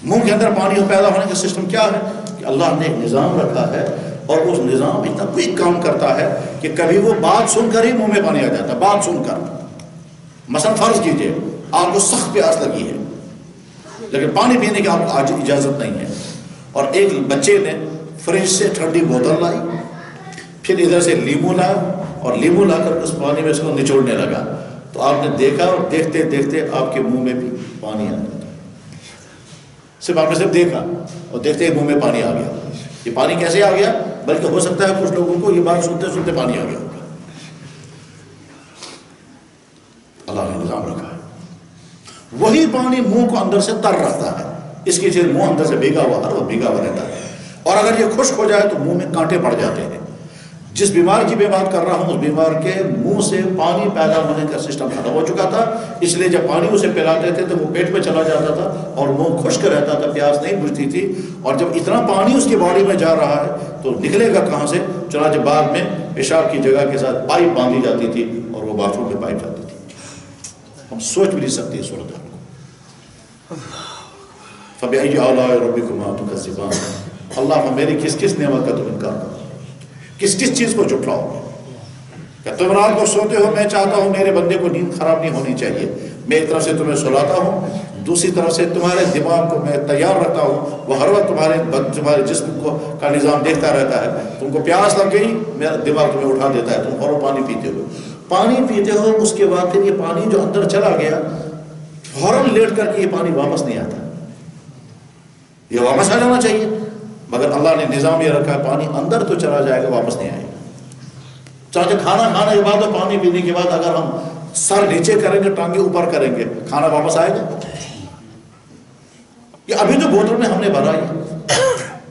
منہ کے اندر پانی پیدا ہونے کا سسٹم کیا ہے کہ اللہ نے ایک نظام رکھا ہے، اور اس نظام اتنا کوئی کام کرتا ہے کہ کبھی وہ بات سن کر ہی منہ میں پانی آ جاتا ہے۔ بات سن کر، مثلا فرض کیجئے آپ کو سخت پیاس لگی ہے لیکن پانی پینے کی آپ کو آج اجازت نہیں ہے، اور ایک بچے نے فریج سے ٹھنڈی بوتل لائی، پھر ادھر سے لیمو لایا اور لیمو لا کر اس پانی میں اس کو نچوڑنے لگا، تو آپ نے دیکھا اور دیکھتے دیکھتے آپ کے منہ میں بھی پانی آ گیا۔ صرف آپ نے صرف دیکھا اور دیکھتے منہ میں پانی آ گیا۔ یہ پانی کیسے آ گیا؟ بلکہ ہو سکتا ہے کچھ لوگوں کو یہ بات سنتے سنتے پانی آ گیا ہوگا۔ اللہ نے نظام رکھا ہے۔ وہی پانی منہ کو اندر سے تر رکھتا ہے، اس کی چیز منہ اندر سے بھیگا ہوا، ہر وقت بھیگا ہوا رہتا ہے، اور اگر یہ خشک ہو جائے تو منہ میں کانٹے پڑ جاتے ہیں۔ جس بیمار کی میں بات کر رہا ہوں، اس بیمار کے منہ سے پانی پیدا ہونے کا سسٹم ختم ہو چکا تھا، اس لیے جب پانی اسے پلاتے تھے تو وہ پیٹ میں چلا جاتا تھا اور منہ خشک رہتا تھا، پیاس نہیں بجھتی تھی، اور جب اتنا پانی اس کی باڈی میں جا رہا ہے تو نکلے گا کہاں سے؟ چنانچہ بعد میں پیشاب کی جگہ کے ساتھ پائپ باندھی جاتی تھی اور وہ باتھ روم میں پائپ جاتی تھی۔ ہم سوچ بھی نہیں سکتے صورت حال کو۔ فَبِأَيِّ آلَاءِ رَبِّكُمَا تُكَذِّبَانِ، اللہ میری کس کس نعمت کا تم انکار کرو، کس کس چیز کو جھٹلاؤ گے؟ کہ تم رات کو سوتے ہو، میں چاہتا ہوں میرے بندے کو نیند خراب نہیں ہونی چاہیے، میں ایک طرف سے تمہیں سلاتا ہوں، دوسری طرف سے تمہارے دماغ کو میں تیار رکھتا ہوں، وہ ہر وقت تمہارے جسم کو کا نظام دیکھتا رہتا ہے۔ تم کو پیاس لگ گئی، میرا دماغ تمہیں اٹھا دیتا ہے، تم فوراً پانی پیتے ہو، پانی پیتے ہو، اس کے بعد پھر یہ پانی جو اندر چلا گیا فوراً لیٹ کر کے یہ پانی واپس نہیں آتا، یہ واپس آ جانا چاہیے، مگر اللہ نے نظام یہ رکھا ہے پانی اندر تو چلا جائے گا، واپس نہیں آئے گا۔ چاہے کھانا کھانے کے بعد اور پانی پینے کے بعد اگر ہم سر نیچے کریں گے، ٹانگیں اوپر کریں گے، کھانا واپس آئے گا؟ یہ ابھی تو بوتل میں ہم نے بھرا ہی،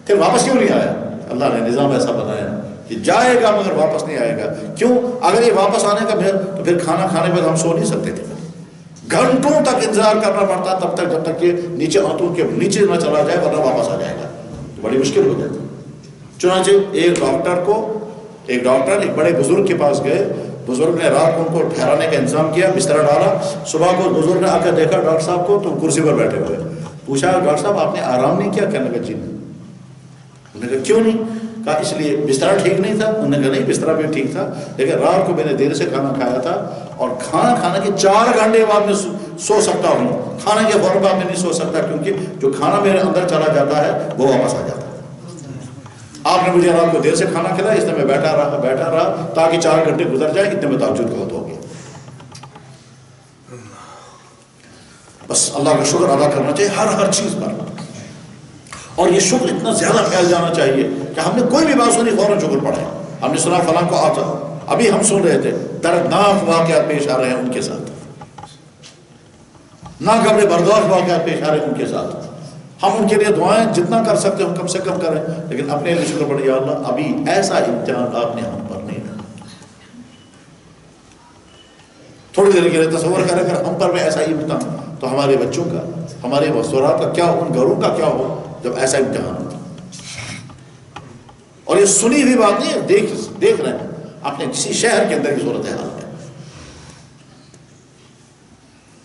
پھر واپس کیوں نہیں آیا؟ اللہ نے نظام ایسا بنایا کہ جائے گا مگر واپس نہیں آئے گا۔ کیوں؟ اگر یہ واپس آنے کا تو پھر کھانا کھانے میں ہم سو نہیں سکتے تھے، گھنٹوں تک انتظار کرنا پڑتا تب تک جب تک کہ نیچے آنتوں کے نیچے نہ چلا جائے، ورنہ واپس آ جائے گا تو بڑی مشکل ہو جاتی۔ چنانچہ ایک ڈاکٹر ایک بڑے بزرگ کے پاس گئے، بزرگ نے رات کو ان کو ٹھہرانے کا انتظام کیا، بستر ڈالا، صبح کو بزرگ نے آ کر دیکھا ڈاکٹر صاحب کو تو کرسی پر بیٹھے ہوئے، پوچھا ڈاکٹر صاحب آپ نے آرام نہیں کیا؟ کہنے لگا جی نہیں۔ انہوں نے کہا کیوں نہیں؟ کہا اس لیے بستر ٹھیک نہیں تھا۔ انہوں نے کہا نہیں بستر بھی ٹھیک تھا، لیکن رات کو میں نے دیر سے کھانا کھایا تھا اور کھانا کھانے کے 4 گھنٹے بعد میں سو سکتا ہوں، کھانا کے فوراً بعد میں نہیں سو سکتا، کیونکہ جو کھانا میرے اندر چلا جاتا ہے وہ واپس آ جاتا ہے۔ آپ نے مجھے رات کو دیر سے کھانا کھلایا، اس نے میں بیٹھا رہا تاکہ 4 گھنٹے گزر جائے، اتنے میں تہجد کا وقت ہو گیا۔ بس اللہ کا شکر ادا کرنا چاہیے ہر چیز پر، اور یہ شکر اتنا زیادہ پھیل جانا چاہیے کہ ہم نے کوئی بھی بات سنی فوراً شکر پڑھے۔ ہم نے سنا فلاں کو آتا، ابھی ہم سن رہے تھے دردناک واقعات پیش آ رہے ہیں ان کے ساتھ، ناقابل برداشت واقعات پیش آ رہے ہیں ان کے ساتھ، ہم ان کے لیے دعائیں جتنا کر سکتے ہیں ہم کم سے کم کریں، لیکن اپنے لیے شکر پڑھیں یا اللہ ابھی ایسا امتحان آپ نے ہم پر نہیں رکھا۔ تھوڑی دیر کے لیے تصور کریں اگر ہم پر بھی ایسا امتحان تو ہمارے بچوں کا، ہمارے مستورات کا کیا ہو، ان گھروں کا کیا ہو جب ایسا امتحان ہوتا۔ اور یہ سنی ہوئی بات نہیں ہے، دیکھ رہے ہیں اپنے کسی شہر کے اندر کی صورت حال ہے،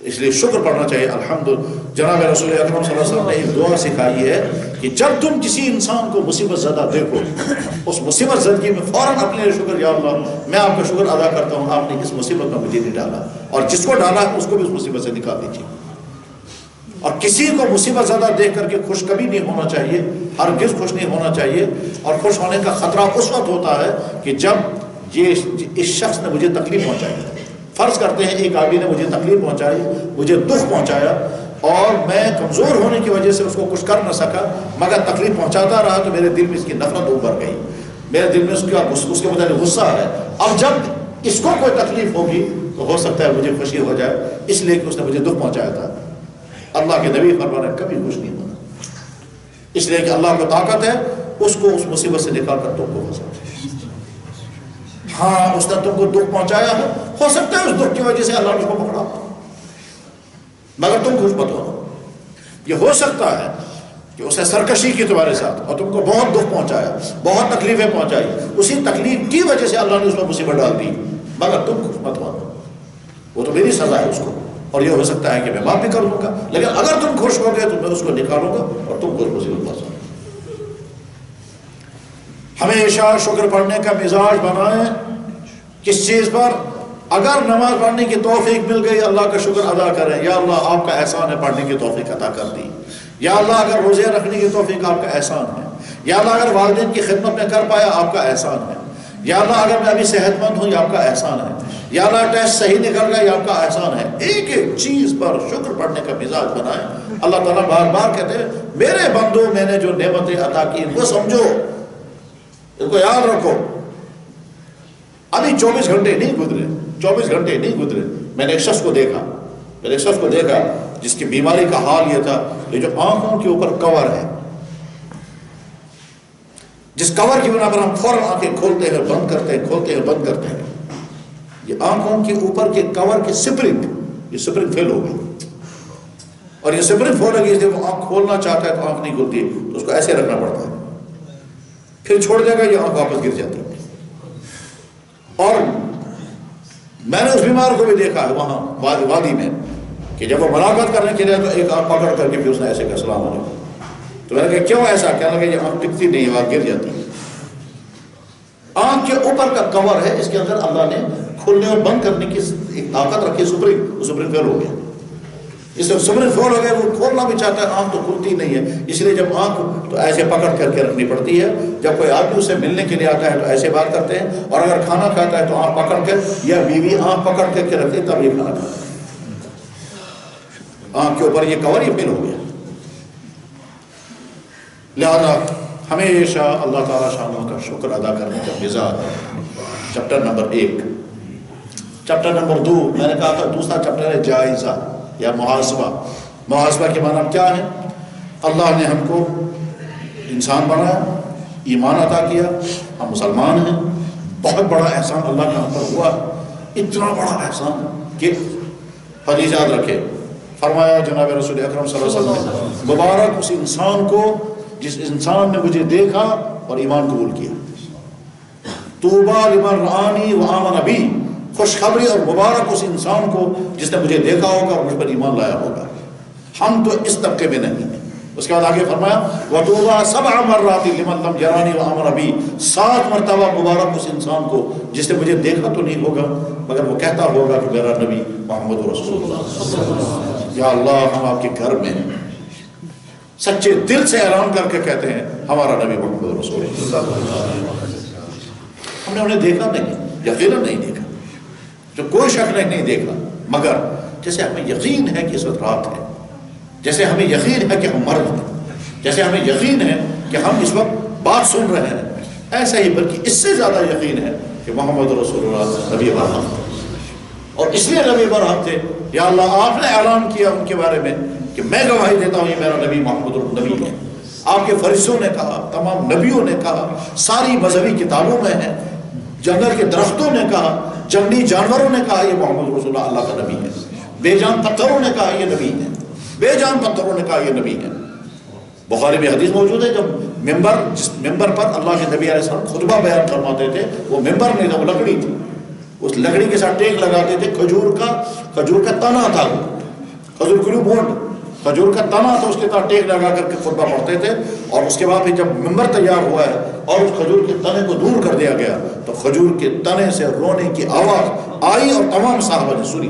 اس لیے شکر پڑھنا چاہیے۔ الحمدللہ جناب رسول اکرم صلی اللہ علیہ وسلم نے ایک دعا سکھائی ہے کہ جب تم کسی انسان کو مصیبت زدہ دیکھو، اس مصیبت زدگی میں فوراً اپنے لیے شکر، یا اللہ میں آپ کا شکر ادا کرتا ہوں آپ نے اس مصیبت میں مجھے نہیں ڈالا، اور جس کو ڈالا ہے اس کو بھی اس مصیبت سے نکال دیجیے۔ اور کسی کو مصیبت زدہ دیکھ کر کے خوش کبھی نہیں ہونا چاہیے، ہرگز خوش نہیں ہونا چاہیے، اور خوش ہونے کا خطرہ اس وقت ہوتا ہے کہ جب اس شخص نے مجھے تکلیف پہنچائی۔ فرض کرتے ہیں ایک آدمی نے مجھے تکلیف پہنچائی، مجھے دکھ پہنچایا، اور میں کمزور ہونے کی وجہ سے اس کو کچھ کر نہ سکا، مگر تکلیف پہنچاتا رہا تو میرے دل میں اس کی نفرت ابھر گئی، میرے دل میں اس کے متعلق غصہ ہے۔ اب جب اس کو کوئی تکلیف ہوگی تو ہو سکتا ہے مجھے خوشی ہو جائے، اس لیے کہ اس نے مجھے دکھ پہنچایا تھا۔ اللہ کے نبی فرمانے کبھی خوش نہیں ہونا، اس لیے کہ اللہ کو طاقت ہے اس کو اس مصیبت سے نکال کر تم کو پھنسا۔ ہاں اس نے تم کو دکھ پہنچایا ہے، ہو سکتا ہے اس دکھ کی وجہ سے اللہ نے اس کو پکڑا، مگر تم خوش مت ہونا۔ یہ ہو سکتا ہے کہ اس نے سرکشی کی تمہارے ساتھ اور تم کو بہت دکھ پہنچایا، بہت تکلیفیں پہنچائی، اسی تکلیف کی وجہ سے اللہ نے اس میں مصیبت ڈال دی، مگر تم خوش مت ہونا، وہ تو میری سزا ہے اس کو، اور یہ ہو سکتا ہے کہ میں معاف بھی کر دوں گا، لیکن اگر تم خوش ہو گئے تو میں اس کو نکالوں گا اور تم کو مصیبت پہنچاؤں گا۔ ہمیشہ شکر پڑھنے کا مزاج بنائیں۔ کس چیز پر؟ اگر نماز پڑھنے کی توفیق مل گئی اللہ کا شکر ادا کریں، یا اللہ آپ کا احسان ہے پڑھنے کی توفیق عطا کر دی، یا اللہ اگر روزے رکھنے کی توفیق آپ کا احسان ہے، یا اللہ اگر والدین کی خدمت میں کر پایا آپ کا احسان ہے، یا اللہ اگر میں ابھی صحت مند ہوں یہ آپ کا احسان ہے، یا اللہ ٹیسٹ صحیح نکل گیا یہ آپ کا احسان ہے۔ ایک ایک چیز پر شکر پڑھنے کا مزاج بنائیں۔ اللہ تعالیٰ بار بار کہتے ہیں میرے بندو میں نے جو نعمتیں عطا کی وہ سمجھو، ان کو یاد رکھو۔ ابھی 24 گھنٹے نہیں گزرے، 24 گھنٹے نہیں گزرے، میں نے ایک شخص کو دیکھا جس کی بیماری کا حال یہ تھا، یہ جو آنکھوں کے اوپر کور ہے، جس کور کی بنا پر ہم فوراً آنکھیں کھولتے ہیں بند کرتے ہیں، کھولتے ہیں بند کرتے ہیں، یہ آنکھوں کے اوپر کے کور کے یہ سپرنگ فیل ہو گئی، اور یہ سپرنگ فیل ہو گئی، اس لیے وہ آنکھ کھولنا چاہتا ہے تو آنکھ نہیں کھلتی، تو اس کو ایسے رکھنا پڑتا ہے، پھر چھوڑ دے گا یہ آنکھ واپس گر جاتی ہے۔ اور میں نے اس بیمار کو بھی دیکھا ہے وہاں وادی میں کہ جب وہ ملاقات کرنے کے لیے تو ایک آنکھ پکڑ کر کے پھر اس نے ایسے کہا السلام علیکم، تو میں نے کہا کیوں ایسا؟ کہنے لگا یہ آنکھ ٹکتی نہیں ہے، وہاں گر جاتی ہے۔ آنکھ کے اوپر کا کور ہے، اس کے اندر اللہ نے کھولنے اور بند کرنے کی ایک طاقت رکھی، سپرنگ فیل ہو گیا، اس سے سپرنگ فیل ہو گیا، وہ کھولنا بھی چاہتا ہے آنکھ تو کھلتی نہیں ہے، اس لیے جب آنکھ تو ایسے پکڑ کر کے رکھنی پڑتی ہے، جب کوئی آدمی اسے ملنے کے لیے آتا ہے تو ایسے بات کرتے ہیں، اور اگر کھانا کھاتا ہے تو آنکھ پکڑ کے، یا بیوی آنکھ پکڑ کے رکھتی تب یہ کھانا کھاتا ہے۔ آنکھ کے اوپر یہ کور یہ فیل ہو گیا، لہذا ہمیشہ اللہ تعالیٰ شانوں کا شکر ادا کرنے کا مزاج. Chapter number 1. چیپٹر نمبر 2 میں نے کہا تھا دوسرا چیپٹر ہے جائزہ یا محاسبہ. محاسبہ کے معنی کیا ہے؟ اللہ نے ہم کو انسان بنایا، ایمان عطا کیا، ہم مسلمان ہیں. بہت بڑا احسان اللہ کا ہم پر ہوا، اتنا بڑا احسان کہ حدیث یاد رکھے. فرمایا جناب رسول اکرم صلی اللہ علیہ وسلم نے، مبارک اس انسان کو جس انسان نے مجھے دیکھا اور ایمان قبول کیا. طوبیٰ لمن رآنی وآمن بی، خوشخبری اور مبارک اس انسان کو جس نے مجھے دیکھا ہوگا اور مجھ پر ایمان لایا ہوگا. ہم تو اس طبقے میں نہیں ہیں. اس کے بعد آگے فرمایا وَطُوبَىٰ سَبْعَ مَرَّاتٍ لِمَن لَّمْ يَرَانِي وَآمَنَ بِي، 7 مرتبہ مبارک اس انسان کو جس نے مجھے دیکھا تو نہیں ہوگا مگر وہ کہتا ہوگا کہ میرا نبی محمد رسول اللہ. یا اللہ ہم آپ کے گھر میں سچے دل سے اعلان کر کے کہتے ہیں ہمارا نبی محمد رسول اللہ. ہم نے انہیں دیکھا نہیں، یقیناً نہیں دیکھا، جو کوئی شک نہیں دیکھا، مگر جیسے ہمیں یقین ہے کہ اس وقت رات ہے، جیسے ہمیں یقین ہے کہ ہم مرد ہیں، جیسے ہمیں یقین ہے کہ ہم اس وقت بات سن رہے ہیں، ایسا ہی بلکہ اس سے زیادہ یقین ہے کہ محمد رسول اللہ نبی برحق تھے. اور اس لیے نبی برحق تھے یا اللہ آپ نے اعلان کیا ان کے بارے میں کہ میں گواہی دیتا ہوں یہ میرا نبی محمد نبی ہے. آپ کے فرشتوں نے کہا، تمام نبیوں نے کہا، ساری مذہبی کتابوں میں ہے، جنگل کے درختوں نے کہا، جنگلی جانوروں نے کہا یہ محمد رسول اللہ کا نبی ہے. بے جان پتھروں نے کہا یہ نبی ہے، بے جان پتھروں نے کہا یہ نبی ہے. بخاری میں حدیث موجود ہے جب جس ممبر پر اللہ کے نبی علیہ السلام خطبہ بیان فرماتے تھے وہ ممبر نہیں تھا، وہ لکڑی تھی. اس لکڑی کے ساتھ ٹیک لگاتے تھے، کھجور کا تنا تھا، کھجور کا تنا تھا، اس کے ساتھ ٹیک لگا کر کے خطبہ پڑھتے تھے. اور اس کے بعد پھر جب ممبر تیار ہوا ہے اور اس کھجور کے تنے کو دور کر دیا گیا تو کھجور کے تنے سے رونے کی آواز آئی اور تمام صحابہ نے سنی،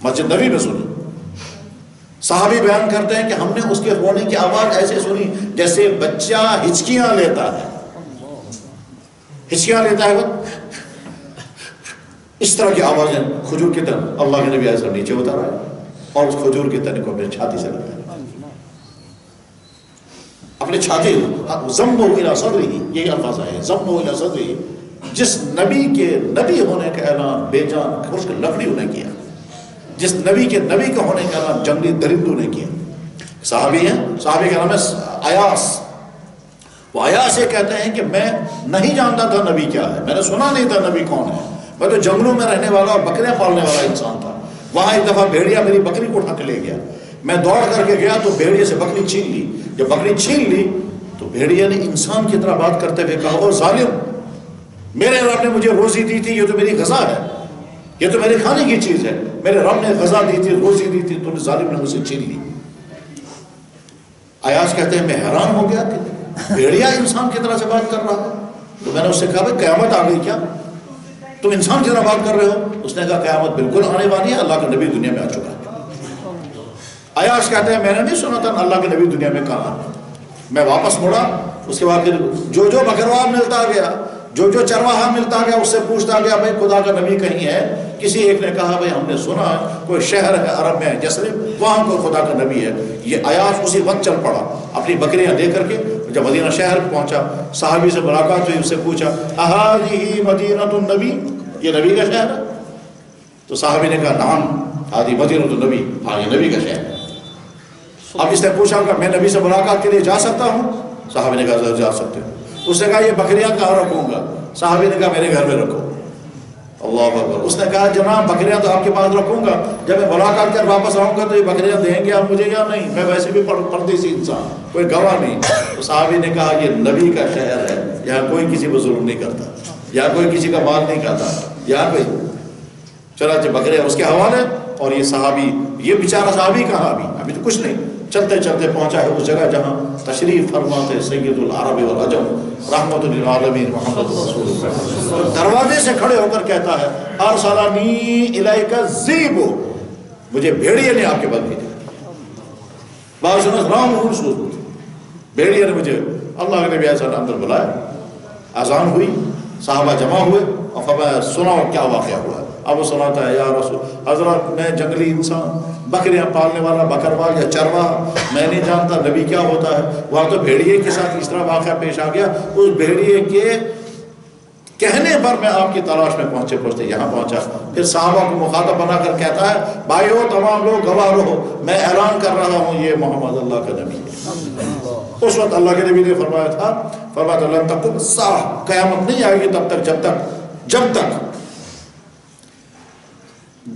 مسجد نبی میں سنی. صحابی بیان کرتے ہیں کہ ہم نے اس کے رونے کی آواز ایسے سنی جیسے بچہ ہچکیاں لیتا ہے، وہ اس طرح کی آوازیں کھجور کے تن اللہ کے نبی ایسا نیچے اتارا ہے اور اس کھجور کے تنے کو اپنے چھاتی سے لگایا، اپنے چھاتی ضمہ الی صدرہ، یہی الفاظ ہے ضمہ الی صدرہ. جس نبی کے نبی ہونے کا اعلان بے جان خشک لکڑیوں نے کیا، جس نبی کے نبی کا ہونے کا نام جنگلی درندوں نے کیا. صحابی ہیں، صحابی کا نام ہے ایاس. وہ ایاس یہ کہتے ہیں کہ میں نہیں جانتا تھا نبی کیا ہے، میں نے سنا نہیں تھا نبی کون ہے، میں تو جنگلوں میں رہنے والا اور بکریاں پالنے والا انسان تھا. وہاں ایک دفعہ بھیڑیا میری بکری کو اٹھا کے لے گیا، میں دوڑ کر کے گیا تو بھیڑیے سے بکری چھین لی. جب بکری چھین لی تو بھیڑیا نے انسان کی طرح بات کرتے ہوئے کہا او ظالم، میرے رب نے مجھے روزی دی تھی، یہ تو میری غذا ہے، یہ تو میرے کھانے کی چیز ہے، میرے رب نے غذا دی تھی، روزی دی تھی، تو ظالم نے مجھ سے چھین لی. ایاس کہتے ہیں میں حیران ہو گیا کہ بھیڑیا انسان کی طرح سے بات کر رہا ہے. تو میں نے اس سے کہا بھائی قیامت آ گئی کیا، تم انسان کی طرح بات کر رہے ہو؟ اس نے کہا قیامت بالکل آنے والی ہے، اللہ کا نبی دنیا میں آ چکا ہے. ایاس کہتے ہیں میں نے نہیں سنا تھا اللہ کے نبی دنیا میں کہا. میں واپس مڑا، اس کے بعد پھر جو بکروال ملتا گیا، جو چرواہا ملتا گیا اس سے پوچھتا گیا بھائی خدا کا نبی کہیں ہے؟ کسی ایک نے کہا بھائی ہم نے سنا کوئی شہر ہے عرب میں یثرب، وہاں کوئی خدا کا نبی ہے. یہ ایاس اسی وقت چل پڑا اپنی بکریاں دے کر کے. جب مدینہ شہر پہنچا صحابی سے ملاقات ہوئی، اس سے پوچھا اہذہ مدینۃ النبی، یہ نبی کا شہر ہے؟ تو صحابی نے کہا نعم ہذہ مدینۃ النبی، ہاں یہ نبی کا شہر ہے. اب اس نے پوچھا کہ میں نبی سے ملاقات کے لیے جا سکتا ہوں؟ صحابی نے کہا جا سکتے ہو. اس نے کہا یہ بکریاں کہاں رکھوں گا؟ صحابی نے کہا میرے گھر میں رکھو. اللہ اکبر. اس نے کہا جناب بکریاں تو آپ کے پاس رکھوں گا، جب میں ملاقات کر واپس آؤں گا تو یہ بکریاں دیں گے آپ مجھے یا نہیں؟ میں ویسے بھی پردیسی انسان، کوئی گواہ نہیں. تو صحابی نے کہا یہ نبی کا شہر ہے، یہاں کوئی کسی پر ظلم نہیں کرتا، یہاں کوئی کسی کا مال نہیں کھاتا، یہاں کوئی. چنانچہ بکریاں اس کے حوالے. اور یہ صحابی، یہ بیچارہ صحابی کہاں ابھی تو کچھ نہیں، چلتے چلتے پہنچا ہے اس جگہ جہاں تشریف فرماتے سید العرب والعجم رحمت للعالمین محمد رسول اللہ. دروازے سے کھڑے ہو کر کہتا ہے ارسلنی الیک الذئب، مجھے بھیڑیے نے آپ کے پاس بھیجا. بعض رام بھیڑیے نے مجھے اللہ کے نبی ایسا اندر بلایا. اذان ہوئی، صحابہ جمع ہوئے اور فرمایا سناؤ کیا واقعہ ہوا ہے. اب وہ سناتا ہے یا رسول حضرت میں جنگلی انسان بکریاں پالنے والا بکروال یا چرواہا میں نہیں جانتا نبی کیا ہوتا ہے. وہاں تو بھیڑیے کے ساتھ اس طرح واقعہ پیش آ گیا. اس بھیڑیے کے کہنے پر میں آپ کی تلاش میں پہنچتے یہاں پہنچا. پھر صحابہ کو مخاطب بنا کر کہتا ہے بھائیو تمام لوگ گواہ رہو میں اعلان کر رہا ہوں یہ محمد اللہ کا نبی ہے. اس وقت اللہ کے نبی نے فرمایا تھا فرمایا لن تقوم الساعہ قیامت نہیں آئے گی تب تک جب تک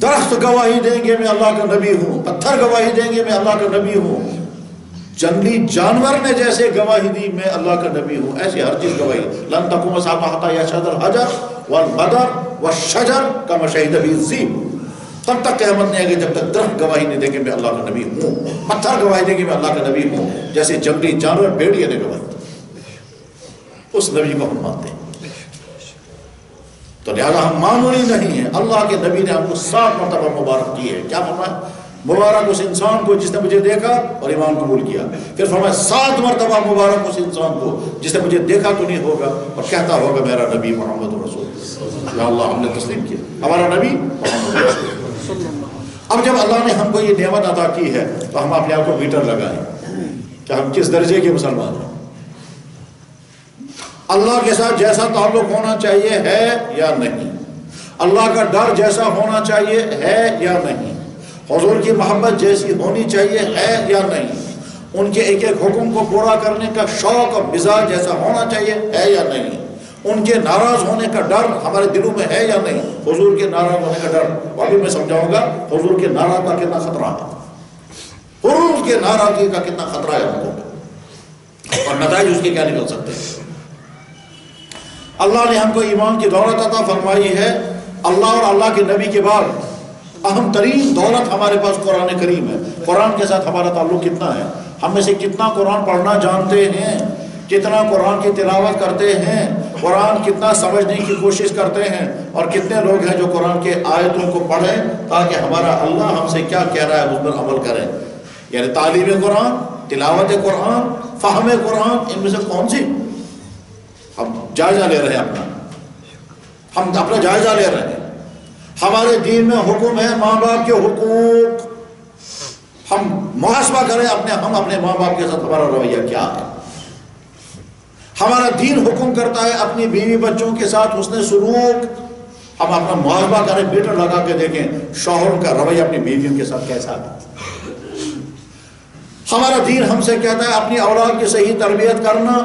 درخت گواہی دیں گے میں اللہ کا نبی ہوں, پتھر گواہی دیں گے میں اللہ کا نبی ہوں, جنگلی جانور نے جیسے گواہی دی میں اللہ کا نبی ہوں, ایسی ہر چیز گواہی. لن تقوم الساعہ حتی یشہد الحجر والمدر والشجر کما شہد به الذئب. تب تک قیامت نہیں آئے گی جب تک درخت گواہی نہیں دیں گے میں اللہ کا نبی ہوں, پتھر گواہی دیں گے میں اللہ کا نبی ہوں, جیسے جنگلی جانور بھیڑیے نے گواہی دی. اس نبی کو ہم مانتے ہیں. تو لہذا ہم معمولی نہیں ہیں. اللہ کے نبی نے ہم کو 7 مرتبہ مبارک کی ہے. کیا فرمایا؟ مبارک اس انسان کو جس نے مجھے دیکھا اور ایمان قبول کیا. پھر فرمایا 7 مرتبہ مبارک اس انسان کو جس نے مجھے دیکھا تو نہیں ہوگا اور کہتا ہوگا میرا نبی محمد رسول. یا اللہ ہم نے تسلیم کیا ہمارا نبی محمد رسول. اب جب اللہ نے ہم کو یہ نعمت عطا کی ہے تو ہم اپنے آپ کو میٹر لگائیں کہ ہم کس درجے کے مسلمان ہیں. اللہ کے ساتھ جیسا تعلق ہونا چاہیے ہے یا نہیں, اللہ کا ڈر جیسا ہونا چاہیے ہے یا نہیں, حضور کی محبت جیسی ہونی چاہیے ہے یا نہیں, ان کے ایک ایک حکم کو پورا کرنے کا شوق اور مزاج جیسا ہونا چاہیے ہے یا نہیں, ان کے ناراض ہونے کا ڈر ہمارے دلوں میں ہے یا نہیں, حضور کے ناراض ہونے کا ڈر. ابھی میں سمجھاؤں گا حضور کے ناراض کا کتنا خطرہ ہے, حضور کے ناراضگی کا کتنا خطرہ ہے ہم کو اور نتائج اس کے کیا نکل سکتے ہیں. اللہ نے ہم کو ایمان کی دولت عطا فرمائی ہے. اللہ اور اللہ کے نبی کے بعد اہم ترین دولت ہمارے پاس قرآن کریم ہے. قرآن کے ساتھ ہمارا تعلق کتنا ہے؟ ہم میں سے کتنا قرآن پڑھنا جانتے ہیں, کتنا قرآن کی تلاوت کرتے ہیں, قرآن کتنا سمجھنے کی کوشش کرتے ہیں, اور کتنے لوگ ہیں جو قرآن کے آیتوں کو پڑھیں تاکہ ہمارا اللہ ہم سے کیا کہہ رہا ہے اس پر عمل کریں. یعنی تعلیم قرآن, تلاوت قرآن, فہم قرآن, ان میں سے کون سی ہم جائزہ لے رہے ہیں ہم اپنا جائزہ لے رہے ہیں. ہمارے دین میں حکم ہے ماں باپ کے حقوق. ہم محاسبہ کریں ہم اپنے ماں باپ کے ساتھ ہمارا رویہ کیا ہے. ہمارا دین حکم کرتا ہے اپنی بیوی بچوں کے ساتھ حسن سلوک. ہم اپنا محاسبہ کریں, میٹر لگا کے دیکھیں شوہر کا رویہ اپنی بیویوں کے ساتھ کیسا ہے. ہمارا دین ہم سے کہتا ہے اپنی اولاد کی صحیح تربیت کرنا.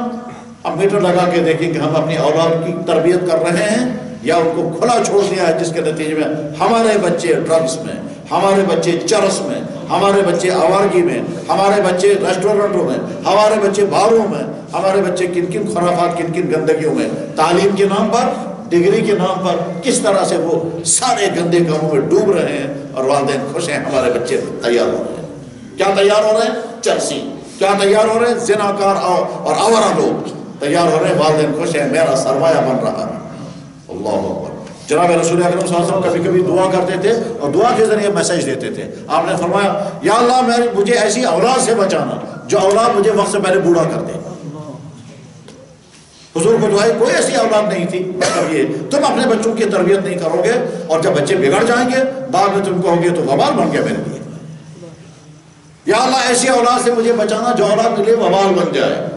ہم میٹر لگا کے دیکھیں کہ ہم اپنی اولاد کی تربیت کر رہے ہیں یا ان کو کھلا چھوڑ دیا ہے, جس کے نتیجے میں ہمارے بچے ڈرگس میں, ہمارے بچے چرس میں, ہمارے بچے آوارگی میں, ہمارے بچے ریسٹورنٹوں میں, ہمارے بچے باروں میں, ہمارے بچے کن کن خرافات کن کن گندگیوں میں, تعلیم کے نام پر, ڈگری کے نام پر کس طرح سے وہ سارے گندے کاموں میں ڈوب رہے ہیں. اور والدین خوش ہیں, ہمارے بچے تیار ہو رہے ہیں. کیا تیار ہو رہے ہیں؟ چرسی. کیا تیار ہو رہے ہیں؟ زناکار اور آوارہ لوگ تیار ہو رہے ہیں. والدین خوش ہیں, میرا سرمایہ بن رہا ہے. اللہ اکبر. جناب رسول اکرم صلی اللہ علیہ وسلم کبھی کبھی دعا کرتے تھے اور دعا کے ذریعے میسج دیتے تھے. آپ نے فرمایا یا اللہ مجھے ایسی اولاد سے بچانا جو اولاد مجھے وقت سے پہلے بوڑھا کر دے. حضور کو دعائیں کوئی ایسی اولاد نہیں تھی. مطلب یہ تم اپنے بچوں کی تربیت نہیں کرو گے اور جب بچے بگڑ جائیں گے بعد میں تم کہو گے تو وبال بن گیا میرے لیے. یا اللہ ایسی اولاد سے مجھے بچانا جو اولاد کے لیے وبال بن جائے.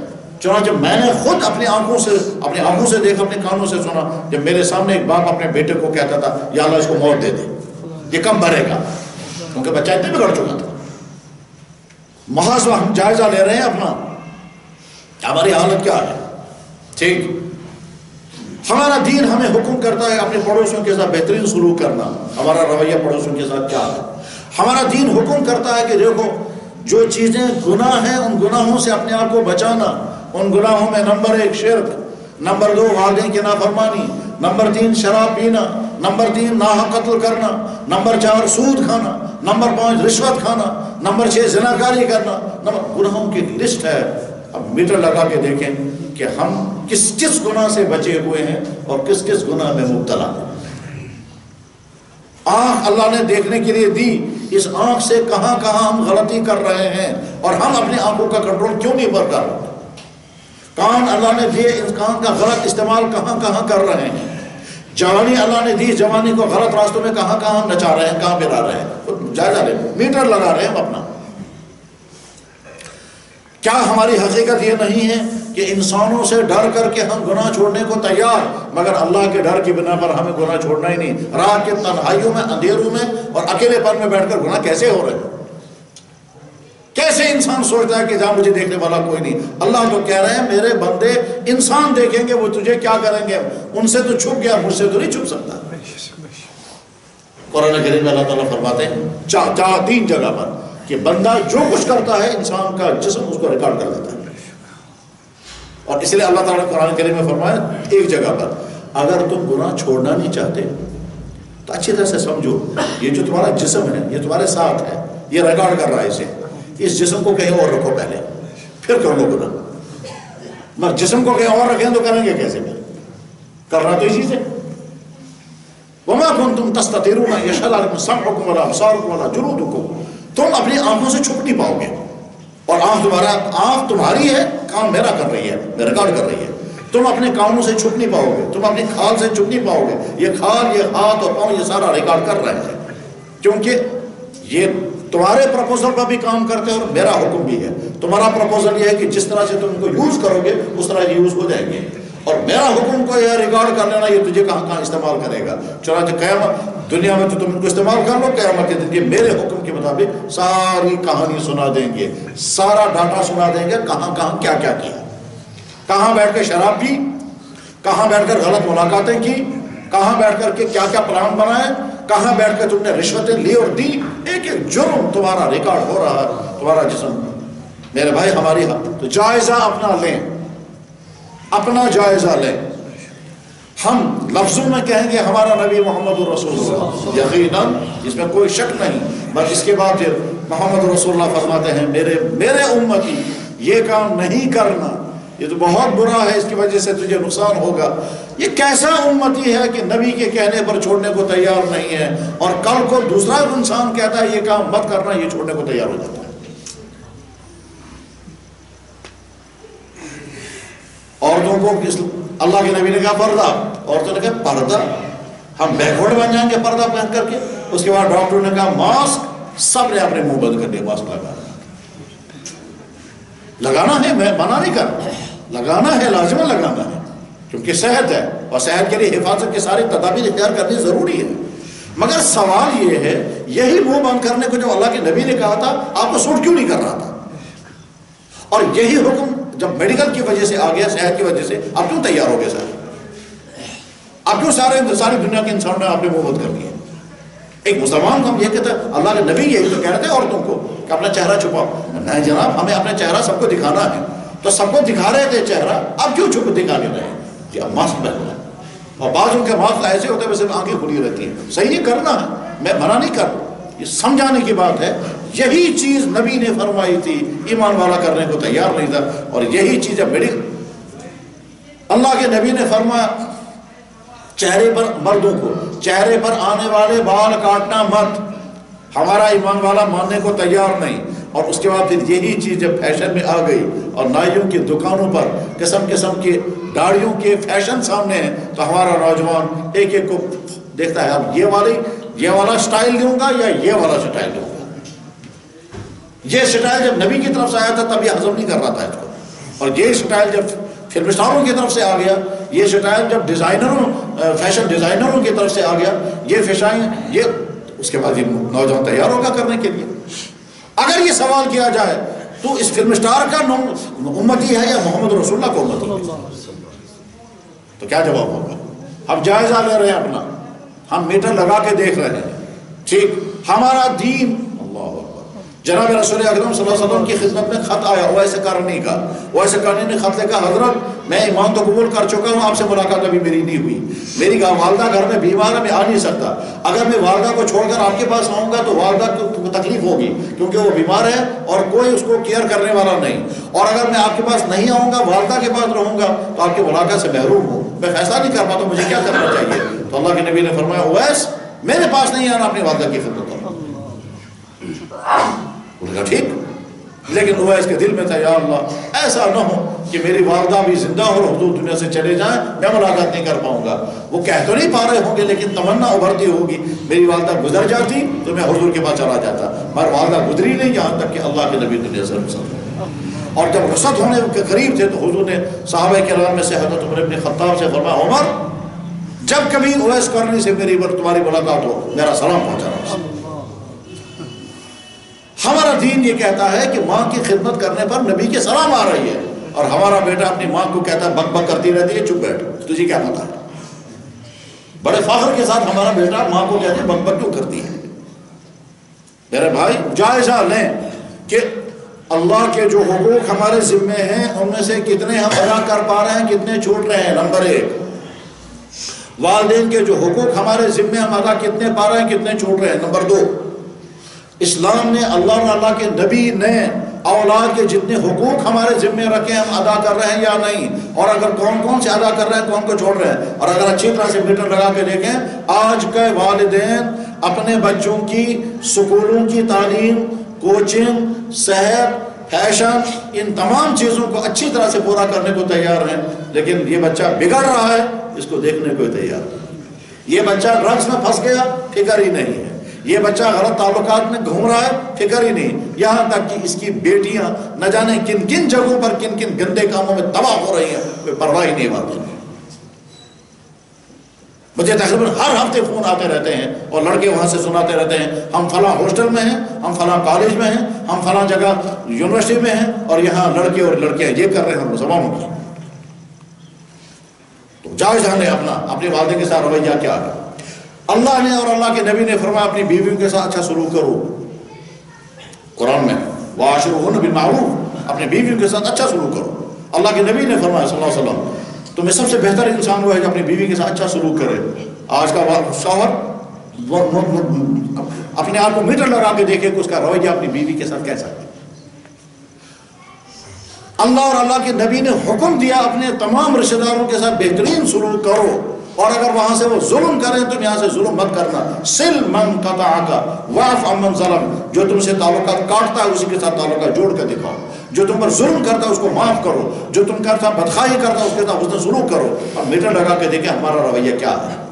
چنانچہ میں نے خود اپنی آنکھوں سے دیکھا, اپنے کانوں سے سنا, جب میرے سامنے ایک باپ اپنے بیٹے کو کہتا تھا یا اللہ اس کو موت دے دے, یہ کم بھرے گا, کیونکہ بچہ اتنے بگڑ چکا تھا. محاسبہ ہم جائزہ لے رہے ہیں اپنا, ہماری حالت کیا ہے. ٹھیک, ہمارا دین ہمیں حکم کرتا ہے اپنے پڑوسیوں کے ساتھ بہترین سلوک کرنا. ہمارا رویہ پڑوسیوں کے ساتھ کیا ہے. ہمارا دین حکم کرتا ہے کہ دیکھو جو چیزیں گناہ ہیں ان گناہوں سے اپنے آپ کو بچانا. ان گناہوں میں نمبر 1 شرک, نمبر 2 والدین کی نافرمانی, نمبر 3 شراب پینا, نمبر 3 ناحق قتل کرنا, نمبر 4 سود کھانا, نمبر 5 رشوت کھانا, نمبر 6 زناکاری کرنا. گناہوں کی لسٹ ہے. اب میٹر لگا کے دیکھیں کہ ہم کس کس گناہ سے بچے ہوئے ہیں اور کس کس گناہ میں مبتلا ہیں. آنکھ اللہ نے دیکھنے کے لیے دی, اس آنکھ سے کہاں کہاں ہم غلطی کر رہے ہیں اور ہم اپنی آنکھوں کا کنٹرول کیوں نہیں کر رہے. کان اللہ نے دیے, اس کان کا غلط استعمال کہاں کہاں کر رہے ہیں. جوانی اللہ نے دی، جوانی کو غلط راستوں میں کہاں کہاں نچا رہے ہیں، کہاں پھرا رہے ہیں، جائزہ لیں، میٹر لگا رہے ہیں ہم اپنا۔ کیا ہماری حقیقت یہ نہیں ہے کہ انسانوں سے ڈر کر کے ہم گناہ چھوڑنے کو تیار، مگر اللہ کے ڈر کی بنا پر ہمیں گناہ چھوڑنا ہی نہیں۔ رات کے تنہائیوں میں، اندھیروں میں اور اکیلے پن میں بیٹھ کر گناہ کیسے ہو رہے ہیں؟ کیسے انسان سوچتا ہے کہ جہاں مجھے دیکھنے والا کوئی نہیں؟ اللہ تو کہہ رہے ہیں میرے بندے انسان دیکھیں گے وہ تجھے کیا کریں گے، ان سے تو چھپ گیا، مجھ سے تو نہیں چھپ سکتا۔ قرآن کریم میں اللہ تعالیٰ فرماتے ہیں تین جگہ پر کہ بندہ جو کچھ کرتا ہے انسان کا جسم اس کو ریکارڈ کر لیتا ہے۔ اور اس لیے اللہ تعالیٰ نے قرآن کریم میں فرمایا ایک جگہ پر اگر تم گناہ چھوڑنا نہیں چاہتے تو اچھی طرح سے سمجھو یہ جو تمہارا جسم ہے یہ تمہارے ساتھ ہے، یہ ریکارڈ کر رہا ہے اسے، اس جسم کو کہیں اور رکھو پہلے پھر کر لو گناہ۔ مگر جسم کو کہیں اور رکھیں تو کریں گے کیسے؟ کرنا تو اسی سے۔ وَمَا كُنْتُمْ تَسْتَطِيعُونَ يَشْهَدَ عَلَيْكُمْ سَمْعُكُمْ وَلَا أَبْصَارُكُمْ وَلَا جُلُودُكُمْ، تم اپنی آنکھوں سے چھپ نہیں پاؤ گے، اور آنکھ تمہاری ہے، کام میرا کر رہی ہے، میں ریکارڈ کر رہی ہے۔ تم اپنے کانوں سے چھپ نہیں پاؤ گے، تم اپنی کھال سے چھپ نہیں پاؤ گے، یہ کھال، یہ ہاتھ اور پاؤں، یہ سارا ریکارڈ کر رہے ہیں، کیونکہ یہ تمہارے پروپوزل پر بھی کام کرتے ہیں اور میرا حکم بھی ہے۔ تمہارا پروپوزل یہ ہے کہ جس طرح سے تم ان کو یوز کرو گے اس طرح یہ یوز ہو جائیں گے، اور میرا حکم کو یہ ریکارڈ کر لینا یہ تجھے کہاں کہاں استعمال کرے گا۔ چنانچہ قیامت دنیا میں تو تم ان کو استعمال کر لو، قیامت کے دن یہ میرے حکم کے مطابق ساری کہانی سنا دیں گے، سارا ڈاٹا سنا دیں گے، کہاں کہاں کیا کیا کیا، کہاں بیٹھ کے شراب پی، کہاں بیٹھ کر غلط ملاقاتیں کی، کہاں بیٹھ کر کے کیا کیا پلان بنائے، کہاں بیٹھ کے تم نے رشوتیں لی اور دی، ایک ایک جرم تمہارا ریکارڈ ہو رہا ہے، تمہارا جسم۔ میرے بھائی ہماری تو جائزہ اپنا لیں، اپنا جائزہ لیں۔ ہم لفظوں میں کہیں گے ہمارا نبی محمد رسول اللہ، یقیناً اس میں کوئی شک نہیں، بس اس کے بعد پھر محمد رسول اللہ فرماتے ہیں میرے امتی یہ کام نہیں کرنا، یہ تو بہت برا ہے، اس کی وجہ سے تجھے نقصان ہوگا۔ یہ کیسا امتی ہے کہ نبی کے کہنے پر چھوڑنے کو تیار نہیں ہے، اور کل کو دوسرا انسان کہتا ہے یہ کام مت کرنا، یہ چھوڑنے کو تیار ہو جاتا ہے۔ عورتوں کو اللہ کے نبی نے کہا پردہ، عورتوں نے کہا پردہ، ہم بیکورڈ بن جائیں گے پردہ پہن کر کے۔ اس کے بعد ڈاکٹروں نے کہا ماسک، سب نے اپنے منہ بند کر دیا، ماسک لگانا ہے، میں منع نہیں کر رہا، لگانا ہے، لازماً لگانا ہے، کیونکہ صحت ہے اور صحت کے لیے حفاظت کے ساری تدابیر اختیار کرنی ضروری ہے۔ مگر سوال یہ ہے یہی منہ بند کرنے کو جو اللہ کے نبی نے کہا تھا آپ کو سوٹ کیوں نہیں کر رہا تھا؟ اور یہی حکم جب میڈیکل کی وجہ سے آ گیا، صحت کی وجہ سے، آپ کیوں تیار ہو گئے سر؟ آپ کیوں ساری دنیا کے انسانوں نے آپ نے منہ بند کر دیا؟ ایک مسلمان کو ہم یہ کہتے ہیں، اللہ کے نبی یہی تو کہہ رہے تھے عورتوں کو کہ اپنا چہرہ چھپاؤ۔ نہیں جناب، ہمیں اپنا چہرہ سب کو دکھانا ہے، تو سب کو دکھا رہے تھے چہرہ، اب کیوں چھپ دکھانے رہے ہیں؟ کہ اب ماسک پہننا ہے، اور بعض ان کے ماسک ایسے ہوتے ہیں ویسے آنکھیں کھلی رہتی ہیں، صحیح ہے، کرنا ہے، میں منع نہیں کر، یہ سمجھانے کی بات ہے۔ یہی چیز نبی نے فرمائی تھی، ایمان والا کرنے کو تیار نہیں تھا، اور یہی چیز اب میری اللہ کے نبی نے فرمایا چہرے پر، مردوں کو چہرے پر آنے والے بال کاٹنا مت، ہمارا ایمان والا ماننے کو تیار نہیں۔ اور اس کے بعد پھر یہی چیز جب فیشن میں آ گئی اور نائیوں کی دکانوں پر قسم قسم کی داڑھیوں کے فیشن سامنے ہیں، تو ہمارا نوجوان ایک ایک کو دیکھتا ہے اب یہ والا سٹائل دوں گا یا یہ والا سٹائل دوں گا۔ یہ سٹائل جب نبی کی طرف سے آیا تھا تب یہ ہضم نہیں کر رہا تھا اس کو، اور یہ سٹائل جب فلم اسٹاروں کی طرف سے آ گیا، یہ سٹائل جب فیشن ڈیزائنروں کی طرف سے آ گیا، یہ اس کے بعد یہ نوجوان تیار ہوگا کرنے کے لیے۔ اگر یہ سوال کیا جائے تو اس فلم اسٹار کا امتی ہے یا محمد رسول اللہ کو امتی ہے، تو کیا جواب ہوگا؟ ہم جائزہ لے رہے ہیں اپنا، ہم میٹر لگا کے دیکھ رہے ہیں، ٹھیک، ہمارا دین، اللہ اکبر۔ جناب رسول اکرم صلی اللہ علیہ وسلم کی خدمت میں خط آیا اویس قرنی کا، اویس قرنی نے خط لکھا، حضرت میں ایمان تو قبول کر چکا ہوں، آپ سے ملاقات ابھی میری نہیں ہوئی، میری والدہ گھر میں بیمار ہے، میں آ نہیں سکتا، اگر میں والدہ کو چھوڑ کر آپ کے پاس آؤں گا تو والدہ کو تکلیف ہوگی کیونکہ وہ بیمار ہے اور کوئی اس کو کیئر کرنے والا نہیں، اور اگر میں آپ کے پاس نہیں آؤں گا، والدہ کے پاس رہوں گا تو آپ کی ملاقات سے محروم ہوں، میں فیصلہ نہیں کر پاتا مجھے کیا کرنا چاہیے۔ تو اللہ کے نبی نے فرمایا اویس میرے پاس نہیں آنا اپنی والدہ کی خدمت میں۔ ٹھیک، لیکن اویس کے دل میں تھا یا اللہ ایسا نہ ہو کہ میری والدہ بھی زندہ ہو اور حضور دنیا سے چلے جائیں، میں ملاقات نہیں کر پاؤں گا۔ وہ کہہ تو نہیں پا رہے ہوں گے لیکن تمنا ابھرتی ہوگی میری والدہ گزر جاتی تو میں حضور کے پاس چلا جاتا، مگر والدہ گزری نہیں یہاں تک کہ اللہ کے نبی دنیا سے رخصت ہو۔ اور جب رخصت ہونے کے قریب تھے تو حضور نے صحابہ کرام میں سے حضرت عمر بن خطاب سے فرمایا عمر جب کبھی اویس کرنی سے میری تمہاری ملاقات ہو میرا سلام پہنچانا۔ ہمارا دین یہ کہتا ہے کہ ماں کی خدمت کرنے پر نبی کے سلام آ رہی ہے، اور ہمارا بیٹا اپنی ماں کو کہتا ہے بک بک کرتی رہتی ہے چپ بیٹھ، تجھے کیا پتا ہے؟ بڑے فخر کے ساتھ ہمارا بیٹا ماں کو کہتے ہیں بک بک کیوں کرتی ہے؟ میرے بھائی جائزہ لیں کہ اللہ کے جو حقوق ہمارے ذمے ہیں ان میں سے کتنے ہم ادا کر پا رہے ہیں، کتنے چھوٹ رہے ہیں۔ نمبر 1 والدین کے جو حقوق ہمارے ذمے ہم ادا کتنے پا رہے ہیں، کتنے چھوٹ رہے ہیں۔ نمبر 2 اسلام نے اللہ اور اللہ کے نبی نے اولاد کے جتنے حقوق ہمارے ذمے رکھے ہم ادا کر رہے ہیں یا نہیں، اور اگر کون کون سے ادا کر رہے ہیں کون کو چھوڑ رہے ہیں۔ اور اگر اچھی طرح سے میٹر لگا کے دیکھیں آج کے والدین اپنے بچوں کی سکولوں کی تعلیم، کوچنگ، صحت، فیشن، ان تمام چیزوں کو اچھی طرح سے پورا کرنے کو تیار ہیں، لیکن یہ بچہ بگڑ رہا ہے اس کو دیکھنے کو تیار نہیں۔ یہ بچہ ڈرگس میں پھنس گیا فکر ہی نہیں ہے، یہ بچہ غلط تعلقات میں گھوم رہا ہے فکر ہی نہیں، یہاں تک کہ اس کی بیٹیاں نہ جانے کن کن جگہوں پر کن کن گندے کاموں میں تباہ ہو رہی ہیں، کوئی پرواہ ہی نہیں مانتی۔ مجھے تقریباً ہر ہفتے فون آتے رہتے ہیں اور لڑکے وہاں سے سناتے رہتے ہیں ہم فلاں ہاسٹل میں ہیں، ہم فلاں کالج میں ہیں، ہم فلاں جگہ یونیورسٹی میں ہیں، اور یہاں لڑکے اور لڑکیاں یہ کر رہے ہیں ہم زبانوں کی۔ تو جائزہ لیں اپنے والدے کے ساتھ رویہ کیا ہے۔ اللہ نے اور اللہ کے نبی نے فرمایا اپنی بیویوں کے ساتھ اچھا سلوک کرو، قرآن میں وَعَاشِرُوهُنَّ بِالْمَعْرُوفِ، اپنے بیویوں کے ساتھ اچھا سلوک کرو۔ اللہ کے نبی نے فرمایا صلی اللہ علیہ وسلم تمہیں سب سے بہتر انسان وہ ہے جو اپنی بیوی کے ساتھ اچھا سلوک کرے۔ آج کا شوہر اپنے آپ کو میٹر لگا کے دیکھے کہ اس کا رویہ اپنی بیوی کے ساتھ کیسا ہے۔ اللہ اور اللہ کے نبی نے حکم دیا اپنے تمام رشتہ داروں کے ساتھ بہترین سلوک کرو، اور اگر وہاں سے وہ ظلم کریں تم یہاں سے ظلم مت کرنا۔ سل من قطعک واعف عمن ظلم، جو تم سے تعلقات کاٹتا ہے اسی کے ساتھ تعلقات جوڑ کر دکھاؤ، جو تم پر ظلم کرتا ہے اس کو معاف کرو، جو تم کا ساتھ بدخواہی کرتا ہے اس کے ساتھ حسن سلوک کرو۔ اور میٹر لگا کے دیکھیں ہمارا رویہ کیا ہے۔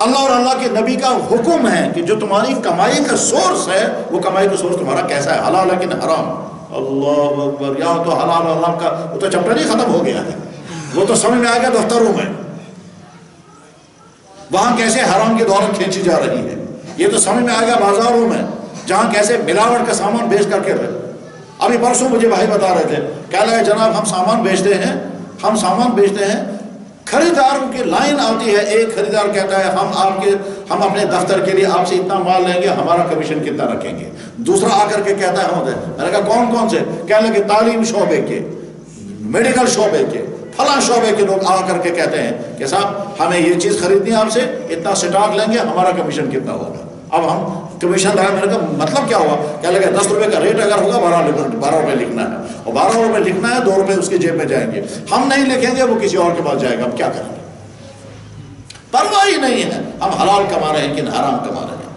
اللہ اور اللہ کے نبی کا حکم ہے کہ جو تمہاری کمائی کا سورس ہے وہ کمائی کا سورس تمہارا کیسا ہے، حلال ہے کہ حرام۔ اللہ اکبر، یہاں تو حلال اور حرام کا وہ تو چیپٹر ہی ختم ہو گیا ہے، وہ تو سمجھ میں آئے گا دفتروں میں، وہاں کیسے حرام کی دولت کھینچی جا رہی ہے، یہ تو سمجھ میں آئے گا بازاروں میں جہاں کیسے ملاوٹ کا سامان بیچ کر کے رہے۔ ابھی پرسوں مجھے بھائی بتا رہے تھے، کہہ لگے جناب ہم سامان بیچتے ہیں، خریداروں کی لائن آتی ہے، ایک خریدار کہتا ہے ہم اپنے دفتر کے لیے آپ سے اتنا مال لیں گے، ہمارا کمیشن کتنا رکھیں گے۔ دوسرا آ کر کے کہتا ہے میں نے کہا کون سے؟ کہنے لگے تعلیم شعبے کے، میڈیکل شعبے کے، فلاں شعبے کے لوگ آ کر کے کہتے ہیں کہ صاحب ہمیں یہ چیز خریدنی ہے آپ سے، اتنا سٹاک لیں گے، ہمارا کمیشن کتنا ہوگا۔ اب ہم کمیشن لگا، میں نے کہا مطلب کیا ہوا؟ کہنے لگے 10 روپے کا ریٹ اگر ہوگا 12 روپے لکھنا ہے، اور 12 روپے لکھنا ہے، 2 روپے اس کی جیب میں جائیں گے، ہم نہیں لکھیں گے وہ کسی اور کے پاس جائے گا، ہم کیا کریں گے؟ پرواہ ہی نہیں ہے ہم حلال کما رہے ہیں کہ حرام کما رہے ہیں۔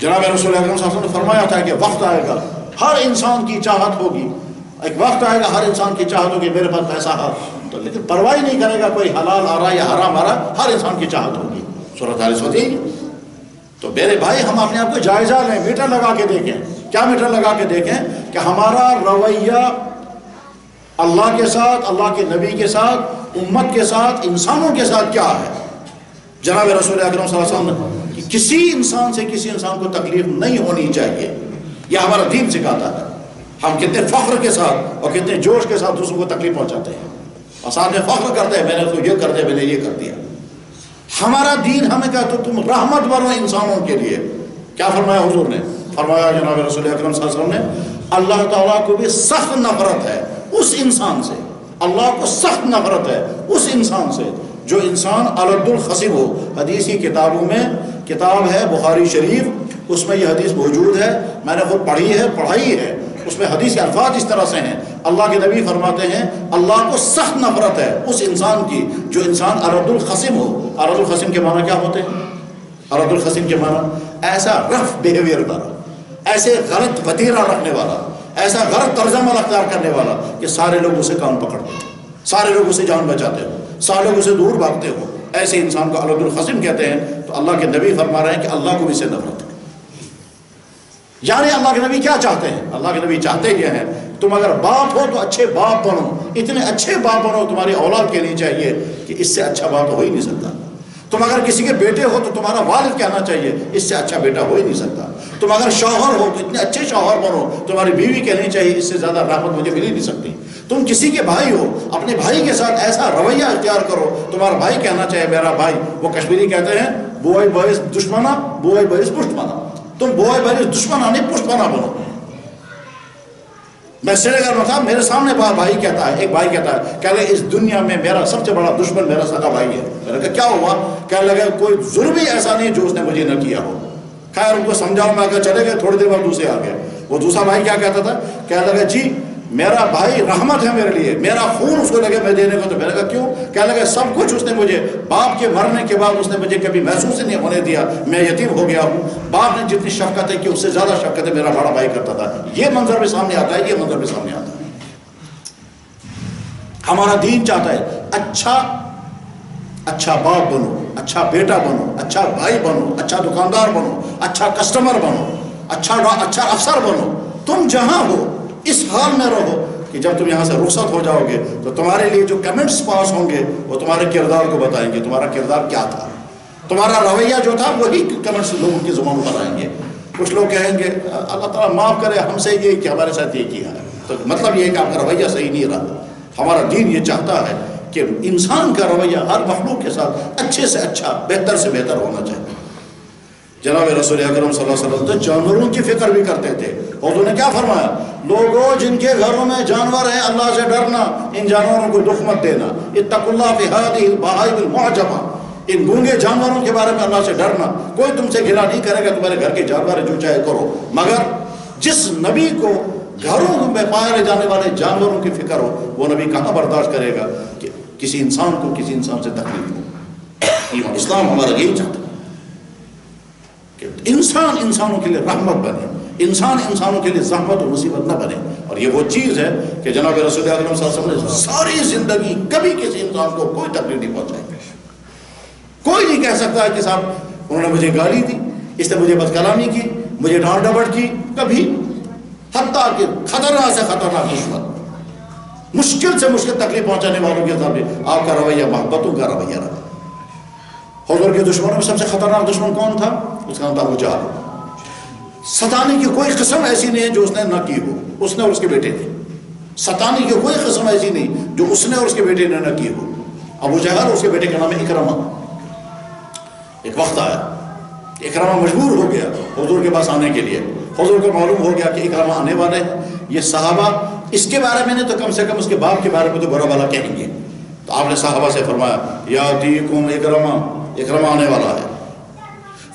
جناب رسول اکرم صلی اللہ علیہ وسلم نے فرمایا تھا کہ وقت آئے گا ہر انسان کی چاہت ہوگی، ایک وقت آئے گا ہر انسان کی چاہت ہوگی میرے پاس پیسہ ہے تو، لیکن پرواہ ہی نہیں کرے گا کوئی حلال آ رہا یا حرام آ رہا، ہر انسان کی چاہت ہوگی۔ سورۃ حارث ہوتی ہے۔ تو میرے بھائی ہم اپنے آپ کو جائزہ لیں، میٹر لگا کے دیکھیں۔ کیا میٹر لگا کے دیکھیں کہ ہمارا رویہ اللہ کے ساتھ، اللہ کے نبی کے ساتھ، امت کے ساتھ، انسانوں کے ساتھ کیا ہے۔ جناب رسول اکرم صلی اللہ علیہ وسلم کہ کسی انسان سے کسی انسان کو تکلیف نہیں ہونی چاہیے، یہ ہمارا دین سکھاتا ہے۔ ہم کتنے فخر کے ساتھ اور کتنے جوش کے ساتھ دوسروں کو تکلیف پہنچاتے ہیں، اور ساتھ میں فخر کرتے ہیں میں نے تو یہ کر دیا، میں نے یہ کر دیا۔ ہمارا دین ہمیں کہا تو تم رحمت بنو انسانوں کے لیے۔ کیا فرمایا حضور نے؟ فرمایا جناب رسول اکرم صلی اللہ علیہ وسلم نے اللہ تعالیٰ کو بھی سخت نفرت ہے اس انسان سے، اللہ کو سخت نفرت ہے اس انسان سے جو انسان الد الخصب ہو۔ حدیث کی کتابوں میں کتاب ہے بخاری شریف، اس میں یہ حدیث موجود ہے، میں نے خود پڑھائی ہے، اس میں حدیث کے الفاظ اس طرح سے ہیں۔ اللہ کے نبی فرماتے ہیں اللہ کو سخت نفرت ہے اس انسان کی جو انسان ارد الخصم ہو۔ ارد الخصم کے معنی کیا ہوتے ہیں؟ ارد الخصم کے معنی ایسا رف بیہیویئر والا، ایسے غلط وتیرہ رکھنے والا، ایسا غلط طرز عمل اختیار کرنے والا کہ سارے لوگ اسے کان پکڑتے ہو، سارے لوگ اسے جان بچاتے ہو، سارے لوگ اسے دور بھاگتے ہو، ایسے انسان کو الد الخصم کہتے ہیں۔ تو اللہ کے نبی فرما رہے ہیں کہ اللہ کو بھی سے نفرت ہے۔ یعنی اللہ کے نبی کیا چاہتے ہیں؟ اللہ کے نبی چاہتے یہ ہیں تم اگر باپ ہو تو اچھے باپ بنو، اتنے اچھے باپ بنو تمہاری اولاد کہنی چاہیے کہ اس سے اچھا باپ تو ہو ہی نہیں سکتا۔ تم اگر کسی کے بیٹے ہو تو تمہارا والد کہنا چاہیے اس سے اچھا بیٹا ہو ہی نہیں سکتا۔ تم اگر شوہر ہو تو اتنے اچھے شوہر بنو، تمہاری بیوی کہنی چاہیے اس سے زیادہ رحمت مجھے مل ہی نہیں سکتی۔ تم کسی کے بھائی ہو، اپنے بھائی کے ساتھ ایسا رویہ اختیار کرو تمہارا بھائی کہنا چاہے میرا بھائی، وہ کشمیری کہتے ہیں بوئے باعث دشمنا بوئے باعث پشت منا، تم بوئے باعث دشمنا نہیں پشت منا بنو۔ میں سرے گھر میں تھا، میرے سامنے بھائی کہتا ہے، ایک بھائی کہتا ہے کہ اس دنیا میں میرا سب سے بڑا دشمن میرا سگا بھائی ہے۔ میں نے کہا کیا ہوا؟ کہنے لگا کوئی ظلم ہی ایسا نہیں جو اس نے مجھے نہ کیا ہو۔ خیر ان کو سمجھاؤں میں اگر چلے گئے، تھوڑی دیر بعد دوسرے آ گئے۔ وہ دوسرا بھائی کیا کہتا تھا؟ کہنے لگا جی میرا بھائی رحمت ہے میرے لیے، میرا خون اس کو لگے میں دینے کو۔ تو میں نے کہا کیوں؟ کہنے لگا سب کچھ اس نے مجھے، باپ کے مرنے کے بعد اس نے مجھے کبھی محسوس ہی نہیں ہونے دیا، میں یتیم ہو گیا ہوں۔ باپ نے جتنی شفقت ہے کہ اس سے زیادہ شفقت ہے میرا بڑا بھائی کرتا تھا۔ یہ منظر بھی سامنے آتا ہے، یہ منظر بھی سامنے آتا ہے۔ ہمارا دین چاہتا ہے اچھا باپ بنو، اچھا بیٹا بنو، اچھا بھائی بنو، اچھا دکاندار بنو، اچھا کسٹمر بنو، اچھا افسر بنو۔ تم جہاں ہو اس حال میں رہو کہ جب تم یہاں سے رخصت ہو جاؤ گے تو تمہارے لیے جو کمنٹس پاس ہوں گے وہ تمہارے کردار کو بتائیں گے، تمہارا کردار کیا تھا، تمہارا رویہ جو تھا وہی کمنٹس لوگوں کی زبان پر آئیں گے۔ کچھ لوگ کہیں گے اللہ تعالیٰ معاف کرے ہم سے یہ کہ ہمارے ساتھ یہ کیا ہے، تو مطلب یہ ہے کہ آپ کا رویہ صحیح نہیں رہا۔ ہمارا دین یہ چاہتا ہے کہ انسان کا رویہ ہر مخلوق کے ساتھ اچھے سے اچھا، بہتر سے بہتر ہونا چاہیے۔ جناب رسول اکرم صلی اللہ علیہ وسلم تو جانوروں کی فکر بھی کرتے تھے۔ حضور نے کیا فرمایا؟ لوگوں جن کے گھروں میں جانور ہیں اللہ سے ڈرنا، ان جانوروں کو دکھ مت دینا۔ اتقوا اللہ فی ہذہ البہائم المعجمہ، ان گونگے جانوروں کے بارے میں اللہ سے ڈرنا۔ کوئی تم سے گلہ نہیں کرے گا، تمہارے گھر کے جانور جو چاہے کرو، مگر جس نبی کو گھروں میں پائے جانے والے جانوروں کی فکر ہو وہ نبی کہاں برداشت کرے گا کہ کسی انسان کو کسی انسان سے تکلیف ہو؟ اسلام ہمارا یہی چاہتا ہے کہ انسان انسانوں کے لیے رحمت بنے، انسان انسانوں کے لیے زحمت و مصیبت نہ بنے۔ اور یہ وہ چیز ہے کہ جناب رسول اکرم صلی اللہ علیہ وسلم نے ساری زندگی کبھی کسی انسان کو کوئی تکلیف نہیں پہنچائی۔ کوئی نہیں کہہ سکتا ہے کہ صاحب انہوں نے مجھے گالی دی، اس نے مجھے بد کلامی کی، مجھے ڈانٹ ڈپٹ کی، کبھی۔ حتیٰ کہ خطرناک سے خطرناک دشمن، مشکل سے مشکل تکلیف پہنچانے والوں کے سامنے آپ کا رویہ محبتوں کا رویہ رہا۔ حضور کے دشمنوں میں سب سے خطرناک دشمن کون تھا؟ اس کا نام تھا ابو جہل۔ ستانے کی کوئی قسم ایسی نہیں ہے جو اس نے نہ کی ہو، اس نے اور اس کے بیٹے نے۔ ستانے کی کوئی قسم ایسی نہیں جو اس نے اور اس کے بیٹے نے نہ کی ہو۔ ابو جہل اور اس کے بیٹے کا نام ہے اکرمہ۔ ایک وقت آیا اکرمہ مجبور ہو گیا حضور کے پاس آنے کے لیے۔ حضور کو معلوم ہو گیا کہ اکرمہ آنے والے ہیں، یہ صحابہ اس کے بارے میں نہیں تو کم سے کم اس کے باپ کے بارے میں تو برا بھلا کہیں گے۔ تو آپ نے صحابہ سے فرمایا یاتیکم اکرمہ، اکرمہ آنے والا ہے،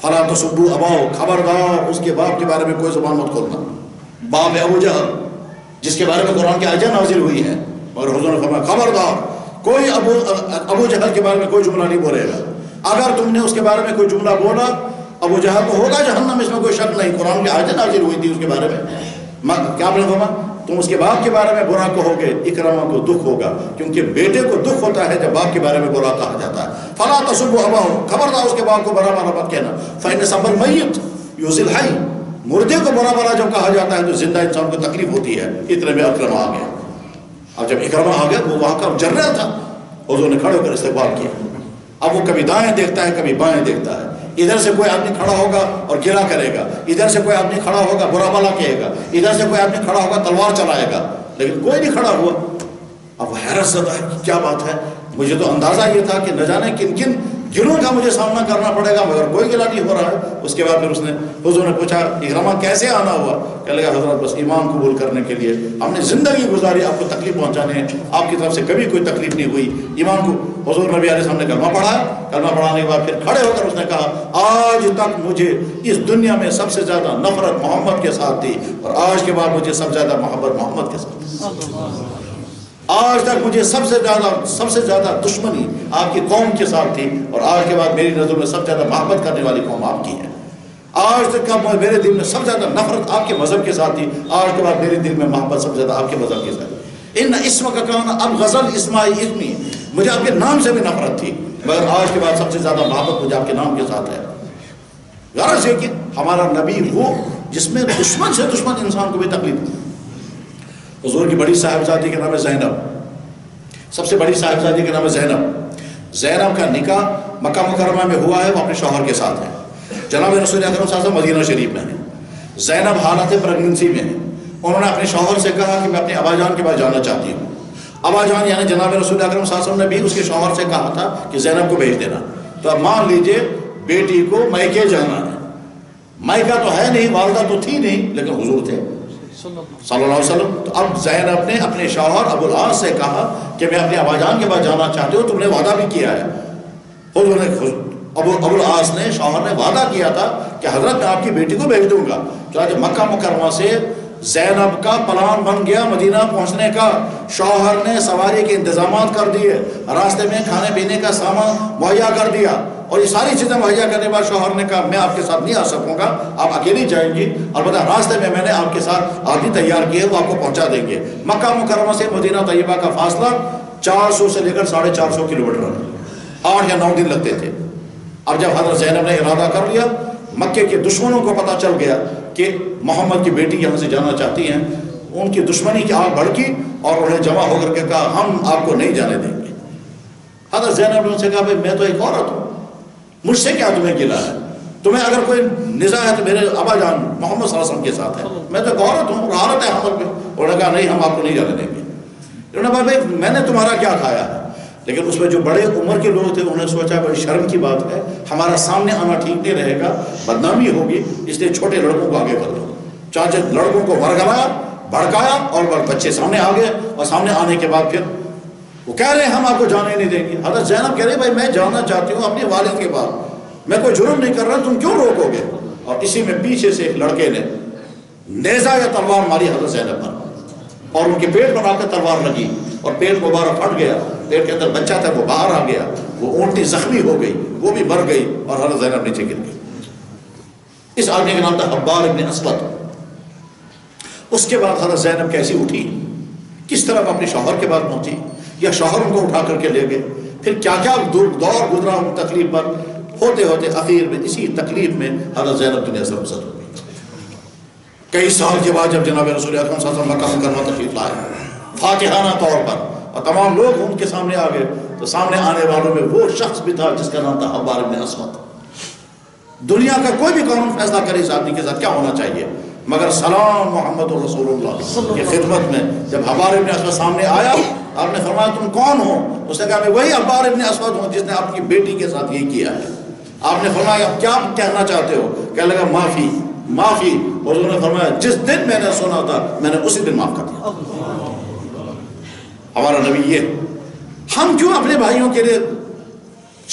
فلا تسبوا اباہ، خبردار اس کے باپ کے بارے میں کوئی زبان مت کھولنا۔ باپ ابو جہل جس کے بارے میں قرآن کی آیتیں نازل ہوئی ہیں، اور حضور نے فرمایا خبردار کوئی ابو جہل کے بارے میں کوئی جملہ نہیں بولے گا۔ اگر تم نے اس کے بارے میں کوئی جملہ بولا ابو جہل تو ہوگا جہنم، اس میں کوئی شک نہیں، قرآن کی آیتیں نازل ہوئی تھی اس کے بارے میں۔ کیا آپ نے فرمایا تم اس کے باپ کے بارے میں برا کہو گے، اکرمہ کو دکھ ہوگا، کیونکہ بیٹے کو دکھ ہوتا ہے جب باپ کے بارے میں برا کہا جاتا ہے۔ فلا تسبوا اباہ، خبردار اس کے باپ کو برا بھلا مت کہنا۔ فإن سب المیت یؤذی الحی، مردے کو برا بھلا جب کہا جاتا ہے تو زندہ انسان کو تکلیف ہوتی ہے۔ اتنے میں اکرمہ آ گیا۔ اب جب اکرمہ آ گیا وہ وہاں کا جنرل تھا، حضور نے کھڑے ہو کر استقبال کیا۔ اب وہ کبھی دائیں دیکھتا ہے کبھی بائیں دیکھتا ہے، ادھر سے کوئی آدمی کھڑا ہوگا اور گرا کرے گا، ادھر سے کوئی آدمی کھڑا ہوگا برا بھلا کہے گا، ادھر سے کوئی آدمی کھڑا ہوگا تلوار چلائے گا، لیکن کوئی نہیں کھڑا ہوا۔ اب وہ حیرت زدہ ہے کہ کیا بات ہے، مجھے تو اندازہ یہ تھا کہ نہ جانے کن کن گلوں کا مجھے سامنا کرنا پڑے گا، مگر کوئی گلا نہیں ہو رہا ہے۔ اس کے بعد پھر اس نے حضور نے پوچھا اکرمہ کیسے آنا ہوا؟ کہنے لگا حضرت بس ایمان قبول کرنے کے لیے ہم نے زندگی گزاری، آپ کو تکلیف پہنچانے ہیں، آپ کی طرف سے کبھی کوئی تکلیف نہیں ہوئی، ایمان کو۔ حضور نبی علیہ السلام نے کلمہ پڑھا، کلمہ پڑھانے کے بعد پھر کھڑے ہو کر اس نے کہا آج تک مجھے اس دنیا میں سب سے زیادہ نفرت محمد کے ساتھ تھی، اور آج کے بعد مجھے سب سے زیادہ محبت محمد کے ساتھ۔ آج تک مجھے سب سے زیادہ دشمنی آپ کی قوم کے ساتھ تھی، اور آج کے بعد میری نظر میں سب سے زیادہ محبت کرنے والی قوم آپ کی ہے۔ آج تک کا میرے دل میں سب سے زیادہ نفرت آپ کے مذہب کے ساتھ تھی، آج کے بعد میرے دل میں محبت سب سے زیادہ آپ کے مذہب کے ساتھ۔ ان اسم کا کہنا اب غزل اسمائی اسمی، مجھے آپ کے نام سے بھی نفرت تھی، مگر آج کے بعد سب سے زیادہ محبت مجھے آپ کے نام کے ساتھ ہے۔ غرض یہ کہ ہمارا نبی وہ جس میں دشمن سے دشمن انسان کو بھی تکلیف دی۔ حضور کی بڑی صاحبزادی کے نام ہے زینب، سب سے بڑی صاحبزادی کے نام ہے زینب۔ زینب کا نکاح مکہ مکرمہ میں ہوا ہے، وہ اپنے شوہر کے ساتھ ہے۔ جناب رسول اکرم صلی اللہ علیہ وسلم مدینہ شریف میں ہیں، زینب حالت پریگننسی میں ہے۔ انہوں نے اپنے شوہر سے کہا کہ میں اپنے ابا جان کے پاس جانا چاہتی ہوں۔ ابا جان یعنی جناب رسول اکرم صلی اللہ علیہ وسلم نے بھی اس کے شوہر سے کہا تھا کہ زینب کو بھیج دینا۔ تو اب مان لیجئے بیٹی کو میکے جانا ہے، میکہ تو ہے نہیں، والدہ تو تھی نہیں، لیکن حضور تھے صلی اللہ علیہ وسلم۔ تو اب زینب نے اپنے شوہر ابو العاص سے کہا کہ میں اپنے ابا جان کے پاس جانا چاہتی ہوں، تم نے وعدہ بھی کیا ہے۔ حضور نے ابو العاص نے شوہر نے وعدہ کیا تھا کہ حضرت میں آپ کی بیٹی کو بھیج دوں گا۔ چنانچہ مکہ مکرمہ سے زینب کا پلان بن گیا مدینہ پہنچنے کا، شوہر نے سواری کے انتظامات کر دیے، راستے میں کھانے پینے کا سامان مہیا کر دیا، اور یہ ساری چیزیں مہیا کرنے کے بعد شوہر نے کہا میں آپ کے ساتھ نہیں آ سکوں گا، آپ اکیلی جائیں گی، البتہ راستے میں نے آپ کے ساتھ آدمی تیار کیے وہ آپ کو پہنچا دیں گے۔ مکہ مکرمہ سے مدینہ طیبہ کا فاصلہ 400 سے لے کر 450 کلومیٹر ہے، 8 یا 9 دن لگتے تھے۔ اب جب حضرت زینب نے ارادہ کر لیا، مکے کے دشمنوں کو پتہ چل گیا کہ محمد کی بیٹی یہاں سے جانا چاہتی ہیں، ان کی دشمنی کی آگ بھڑکی اور انہیں جمع ہو کر کے کہا ہم آپ کو نہیں جانے دیں گے۔ حضرت زینب نے ان سے کہا بھائی میں تو ایک عورت ہوں، مجھ سے کیا تمہیں گلا ہے، تمہیں اگر کوئی نزاع ہے تو میرے ابا جان محمد صلی اللہ علیہ وسلم کے ساتھ ہے، میں تو ایک عورت ہوں، حالت ہے حمل میں۔ انہوں نے کہا نہیں ہم آپ کو نہیں جانے دیں گے۔ انہوں نے کہا بھائی میں نے تمہارا کیا کھایا ہے، لیکن اس میں جو بڑے عمر کے لوگ تھے انہوں نے سوچا بڑی شرم کی بات ہے، ہمارا سامنے آنا ٹھیک نہیں رہے گا، بدنامی ہوگی، اس لیے چھوٹے لڑکوں کو آگے کر دو۔ چانچہ لڑکوں کو ورگلایا، بھڑکایا، اور بچے سامنے آ گئے، اور سامنے آنے کے بعد پھر وہ کہہ رہے ہیں ہم آپ کو جانے نہیں دیں گے۔ حضرت زینب کہہ رہے بھائی میں جانا چاہتی ہوں اپنے والد کے پاس، میں کوئی جرم نہیں کر رہا، تم کیوں روکو گے؟ اور اسی میں پیچھے سے ایک لڑکے نے نیزہ یا تلوار ماری حضرت زینب پر، اور ان کے پیٹ پر آ کر تلوار لگی، اور پیٹ مبارک پھٹ گیا، پیٹ کے اندر بچہ تھا وہ باہر آ گیا، وہ اونٹی زخمی ہو گئی، وہ بھی مر گئی، اور حضرت زینب نیچے گر گئی۔ اس آدمی کا نام تھا حبار ابن اسود۔ اس کے بعد حضرت زینب کیسی اٹھی، کس طرح اپنے شوہر کے پاس پہنچی، یا شوہر ان کو اٹھا کر کے لے گئے، پھر کیا کیا دور گزرا ان تکلیف پر، ہوتے ہوتے اخیر میں اسی تکلیف میں حضرت زینب دنیا سے رخصت ہو گئی۔ کئی سال کے بعد جب جناب رسول اکرم صلی اللہ علیہ وسلم مکہ مکرمہ تشریف لائے فاتحانہ طور پر، اور تمام لوگ ان کے سامنے آ گئے، تو سامنے آنے والوں میں وہ شخص بھی تھا جس کا نام تھا حبار ابن اسود۔ دنیا کا کوئی بھی قانون فیصلہ کرے اس آدمی کے ساتھ کیا ہونا چاہیے، مگر سلام محمد رسول اللہ کی خدمت میں جب حبار ابن اسود سامنے آیا، آپ نے فرمایا تم کون ہو؟ اس نے کہا میں وہی حبار ابن اسود ہوں جس نے آپ کی بیٹی کے ساتھ یہ کیا ہے۔ آپ نے فرمایا اب کیا کہنا چاہتے ہو؟ کہنے لگا معافی معافی۔ حضور نے فرمایا جس دن میں نے سنا تھا میں نے اسی دن معاف کر دیا۔ ہمارا نبی یہ، ہم کیوں اپنے بھائیوں کے لیے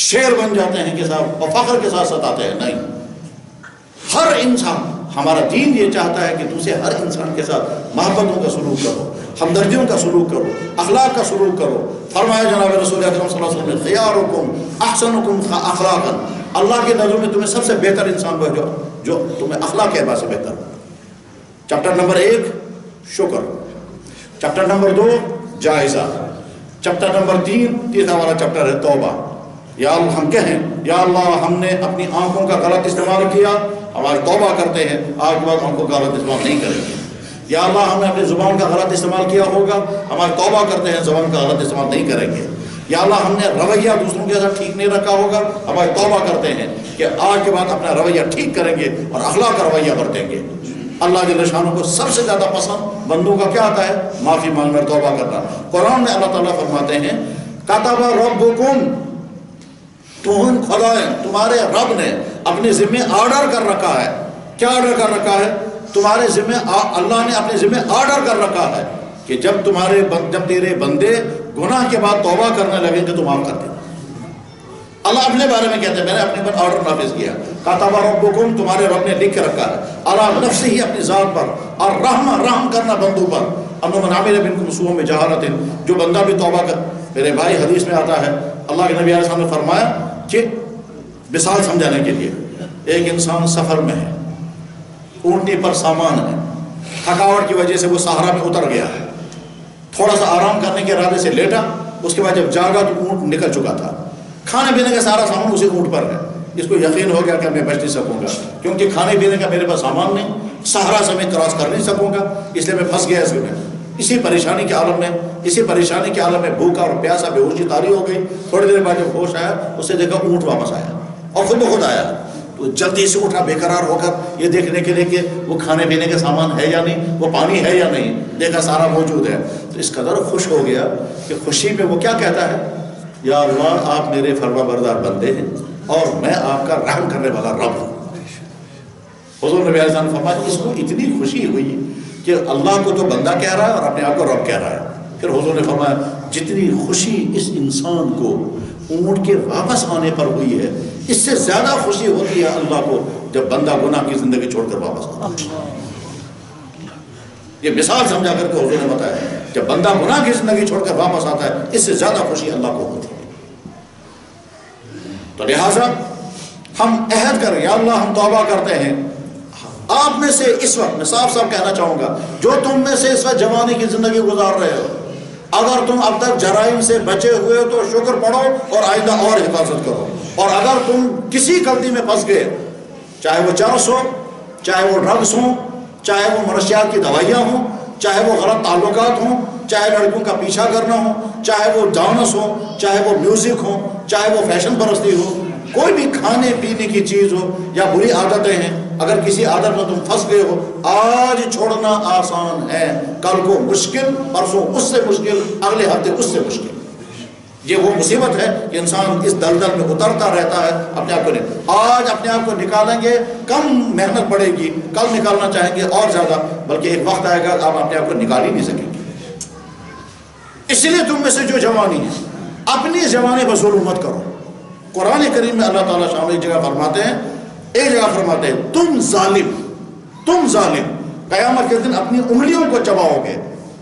شیر بن جاتے ہیں کہ صاحب اور فخر کے ساتھ ستاتے ہیں؟ نہیں، ہر انسان، ہمارا دین یہ چاہتا ہے کہ دوسرے ہر انسان کے ساتھ محبتوں کا سلوک کرو، ہمدردیوں کا سلوک کرو، اخلاق کا سلوک کرو۔ فرمایا جناب رسول اکرم صلی اللہ علیہ وسلم نے خیارکم احسنکم اخلاقا، اللہ کے نظر میں تمہیں سب سے بہتر انسان وہ ہے جو تمہیں اخلاق کے اعتبار سے بہتر ہو۔ چیپٹر نمبر 1 شکر، چیپٹر نمبر 2 جائزہ، چیپٹر نمبر 3 تیسرا والا چیپٹر ہے توبہ۔ یا اللہ ہم کہیں یا اللہ ہم نے اپنی آنکھوں کا غلط استعمال کیا، ہماری توبہ کرتے ہیں آج کے بعد آنکھوں کا غلط استعمال نہیں کریں گے۔ یا اللہ ہم نے اپنی زبان کا غلط استعمال کیا ہوگا، ہماری توبہ کرتے ہیں زبان کا غلط استعمال نہیں کریں گے۔ یا اللہ ہم نے رویہ دوسروں کے ساتھ ٹھیک نہیں رکھا ہوگا، ہماری توبہ کرتے ہیں کہ آج کے بعد اپنا رویہ ٹھیک کریں گے اور اخلاق کا رویہ برتیں گے۔ اللہ جل شانہ کو سب سے زیادہ پسند بندوں کا کیا آتا ہے؟ معافی مانگنا، توبہ کرنا۔ قرآن میں اللہ تعالیٰ فرماتے ہیں کتب ربکم، خدا تمہارے رب نے اپنے ذمہ آرڈر کر رکھا ہے۔ کیا آرڈر کر رکھا ہے؟ تمہارے ذمہ اللہ نے اپنے ذمہ آرڈر کر رکھا ہے کہ جب تیرے بندے گناہ کے بعد توبہ کرنے لگیں گے تو معاف کر دیں۔ اللہ اپنے بارے میں کہتے ہیں میں نے اپنے پر آرڈر نافذ کیا۔ کتب ربکم، تمہارے رب نے لکھ کے رکھا ہے، علی نفسہ ہی، اپنی ذات پر، اور رحم کرنا بندوں پر، انہ من عمل منکم سوءا بجہالۃ، جو بندہ بھی توبہ کر۔ میرے بھائی حدیث میں آتا ہے اللہ کے نبی علیہ السلام نے فرمایا کہ مثال سمجھانے کے لیے ایک انسان سفر میں ہے، اونٹنی پر سامان ہے، تھکاوٹ کی وجہ سے وہ صحرا میں اتر گیا ہے، تھوڑا سا آرام کرنے کے ارادے سے لیٹا، اس کے بعد جب جاگا تو اونٹ نکل چکا تھا، کھانے پینے کا سارا سامان اسی اونٹ پر ہے، اس کو یقین ہو گیا کہ میں بچ نہیں سکوں گا کیونکہ کھانے پینے کا میرے پاس سامان نہیں، صحرا سے میں کراس کر نہیں سکوں گا، اس لیے میں پھنس گیا اس میں۔ اسی پریشانی کے عالم میں بھوکا اور پیاسا بے ہوشی طاری ہو گئی۔ تھوڑی دیر بعد جب ہوش آیا اس سے دیکھا اونٹ واپس آیا اور خود بخود آیا، تو جلدی سے اٹھا بے قرار ہو کر یہ دیکھنے کے لیے کہ وہ کھانے پینے کا سامان ہے یا نہیں، وہ پانی ہے یا نہیں، دیکھا سارا موجود ہے، تو اس قدر خوش ہو گیا کہ خوشی میں وہ کیا کہتا ہے، یا اللہ آپ میرے فرما بردار بندے ہیں اور میں آپ کا رحم کرنے والا رب ہوں۔ حضور نبی علیہ السلام نے فرمایا اس کو اتنی خوشی ہوئی کہ اللہ کو تو بندہ کہہ رہا ہے اور اپنے آپ کو رب کہہ رہا ہے۔ پھر حضور نے فرمایا جتنی خوشی اس انسان کو اونٹ کے واپس آنے پر ہوئی ہے، اس سے زیادہ خوشی ہوتی ہے اللہ کو جب بندہ گناہ کی زندگی چھوڑ کر واپس آتا ہے۔ یہ مثال سمجھا کر کے حضور نے بتایا جب بندہ گناہ کی زندگی چھوڑ کر واپس آتا ہے اس سے زیادہ خوشی اللہ کو ہوتی ہے۔ تو لہٰذا ہم عہد کریں، یا اللہ ہم توبہ کرتے ہیں، آپ میں سے اس وقت میں صاف صاف کہنا چاہوں گا جو تم میں سے اس وقت جوانی کی زندگی گزار رہے ہو، اگر تم اب تک جرائم سے بچے ہوئے ہو تو شکر پڑھو اور آئندہ اور حفاظت کرو، اور اگر تم کسی غلطی میں پھنس گئے، چاہے وہ چرس ہو، چاہے وہ ڈرگس ہوں، چاہے وہ منشیات کی دوائیاں ہوں، چاہے وہ غلط تعلقات ہوں، چاہے لڑکوں کا پیچھا کرنا ہو، چاہے وہ ڈانس ہو، چاہے وہ میوزک ہو، چاہے وہ فیشن پرستی ہو، کوئی بھی کھانے پینے کی چیز ہو یا بری عادتیں ہیں، اگر کسی عادت میں تم پھنس گئے ہو، آج چھوڑنا آسان ہے، کل کو مشکل، پرسوں اس سے مشکل، اگلے ہفتے اس سے مشکل۔ یہ وہ مصیبت ہے کہ انسان اس دلدل میں اترتا رہتا ہے، اپنے آپ کو آج اپنے آپ کو نکالیں گے کم محنت پڑے گی، کل نکالنا چاہیں گے اور زیادہ، بلکہ ایک وقت آئے گا آپ اپنے آپ کو نکال ہی نہیں سکیں گے۔ اس لیے تم میں سے جو جوانی ہے اپنی جوانی پر ظلم مت کرو۔ قرآن کریم میں اللہ تعالیٰ شامل ایک جگہ فرماتے ہیں تم ظالم قیامت کے دن اپنی انگلیوں کو چباؤ گے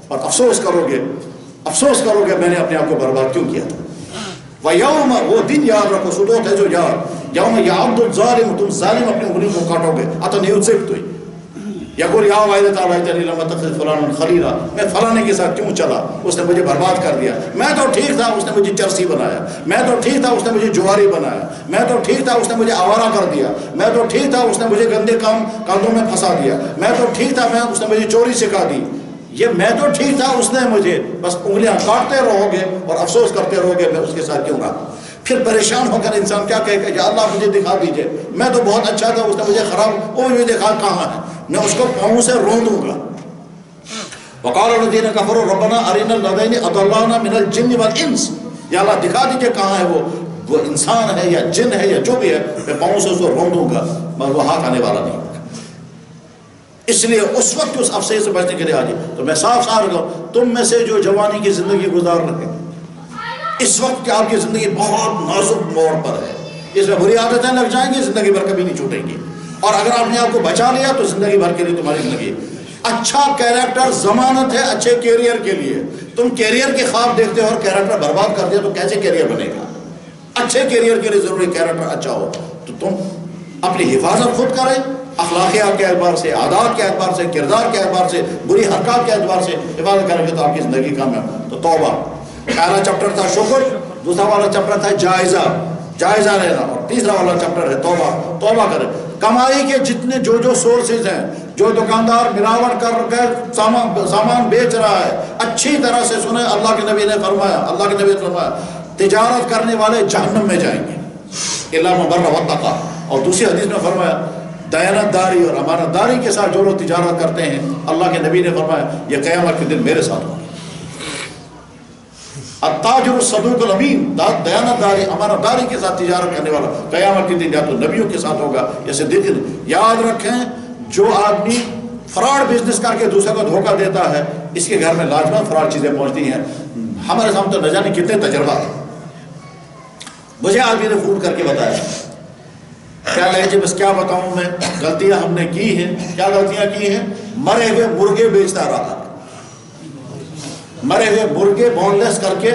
اور افسوس کرو گے میں نے اپنے آپ کو برباد کیوں کیا تھا۔ وَيَوْمَ وہ دن یاد رکھو، سدوت ہے جو یاد، یوم یعض الظالم، تم ظالم اپنی انگلیوں کو کاٹو گے، یقول یا ویلتی لیتنی لم اتخذ فلانا خلیلا، میں فلانے کے ساتھ کیوں چلا، اس نے مجھے برباد کر دیا، میں تو ٹھیک تھا اس نے مجھے چرسی بنایا، میں تو ٹھیک تھا اس نے مجھے جواری بنایا، میں تو ٹھیک تھا اس نے مجھے آوارہ کر دیا، میں تو ٹھیک تھا اس نے مجھے گندے کاموں میں پھنسا دیا، میں تو ٹھیک تھا اس نے مجھے چوری سکھا دی، یہ میں تو ٹھیک تھا اس نے مجھے، بس انگلیاں کاٹتے رہو گے اور افسوس کرتے رہو گے میں اس کے ساتھ کیوں رہا۔ پھر پریشان ہو کر انسان کیا کہے گا، یا اللہ مجھے دکھا دیجئے، میں تو بہت اچھا تھا اس نے مجھے خراب، وہ مجھے دکھا کہاں ہے، میں اس کو پاؤں سے روندوں گا۔ وقال الذین کفروا ربنا ارنا الذین اضلانا من الجن والانس، یا اللہ دکھا دیجئے کہاں ہے وہ انسان ہے یا جن ہے یا جو بھی ہے، میں پاؤں سے اس کو روندوں گا مگر وہ ہاتھ آنے والا نہیں ہوگا۔ اس لیے اس وقت اس افسے سے بچنے کے لیے آجائے، تو میں صاف کہوں تم میں سے جو جوانی کی زندگی گزار رہے ہیں، اس وقت کہ آپ کی زندگی بہت نازک موڑ پر ہے، اس میں بری عادتیں لگ جائیں گی، زندگی بھر کبھی نہیں چھوٹیں گی، اور اگر آپ نے آپ کو بچا لیا تو زندگی بھر کے لیے تمہاری زندگی۔ اچھا کیریکٹر ضمانت ہے اچھے کیریئر کے لیے، تم کیریئر کے خواب دیکھتے ہو اور کیریکٹر برباد کر دیا تو کیسے کیریئر بنے گا؟ اچھے کیریئر کے لیے ضروری کیریکٹر اچھا ہو، تو تم اپنی حفاظت خود کریں، اخلاقیات کے اعتبار سے، عادات کے اعتبار سے، کردار کے اعتبار سے، بری حرکات کے اعتبار سے حفاظت کریں گے تو آپ کی زندگی کامیاب۔ تو توبہ پہلا چیپٹر تھا شکر، دوسرا والا چیپٹر تھا جائزہ لینا، اور تیسرا والا چیپٹر ہے توبہ کریں۔ کمائی کے جتنے جو سورسز ہیں، جو دکاندار ملاوٹ کر کے سامان بیچ رہا ہے، اچھی طرح سے سنیں، اللہ کے نبی نے فرمایا تجارت کرنے والے جہنم میں جائیں گے الا من بر واتقى، اور دوسری حدیث میں فرمایا دیانت داری اور امانت داری کے ساتھ جو لوگ تجارت کرتے ہیں، اللہ کے نبی نے فرمایا یہ قیامت کے دن میرے ساتھ ہوگا۔ التاجر الصدوق الامین، دیانت داری امانت داری کے ساتھ تجارت کرنے والا قیامت کے دن یا تو نبیوں کے ساتھ ہوگا یا صدیق۔ یاد رکھیں جو آدمی فراڈ بزنس کر کے دوسرے کو دھوکہ دیتا ہے، اس کے گھر میں لازماً فراڈ چیزیں پہنچتی ہیں۔ ہمارے سامنے تو نہ جانے کتنے تجربات ہیں۔ مجھے آدمی نے فون کر کے بتایا، کیا لگے جی بس کیا بتاؤں میں، غلطیاں ہم نے کی ہیں۔ کیا غلطیاں کی ہیں؟ مرے ہوئے مرغے بیچتا رہا، مرے ہوئے مرغے بون لیس کر کے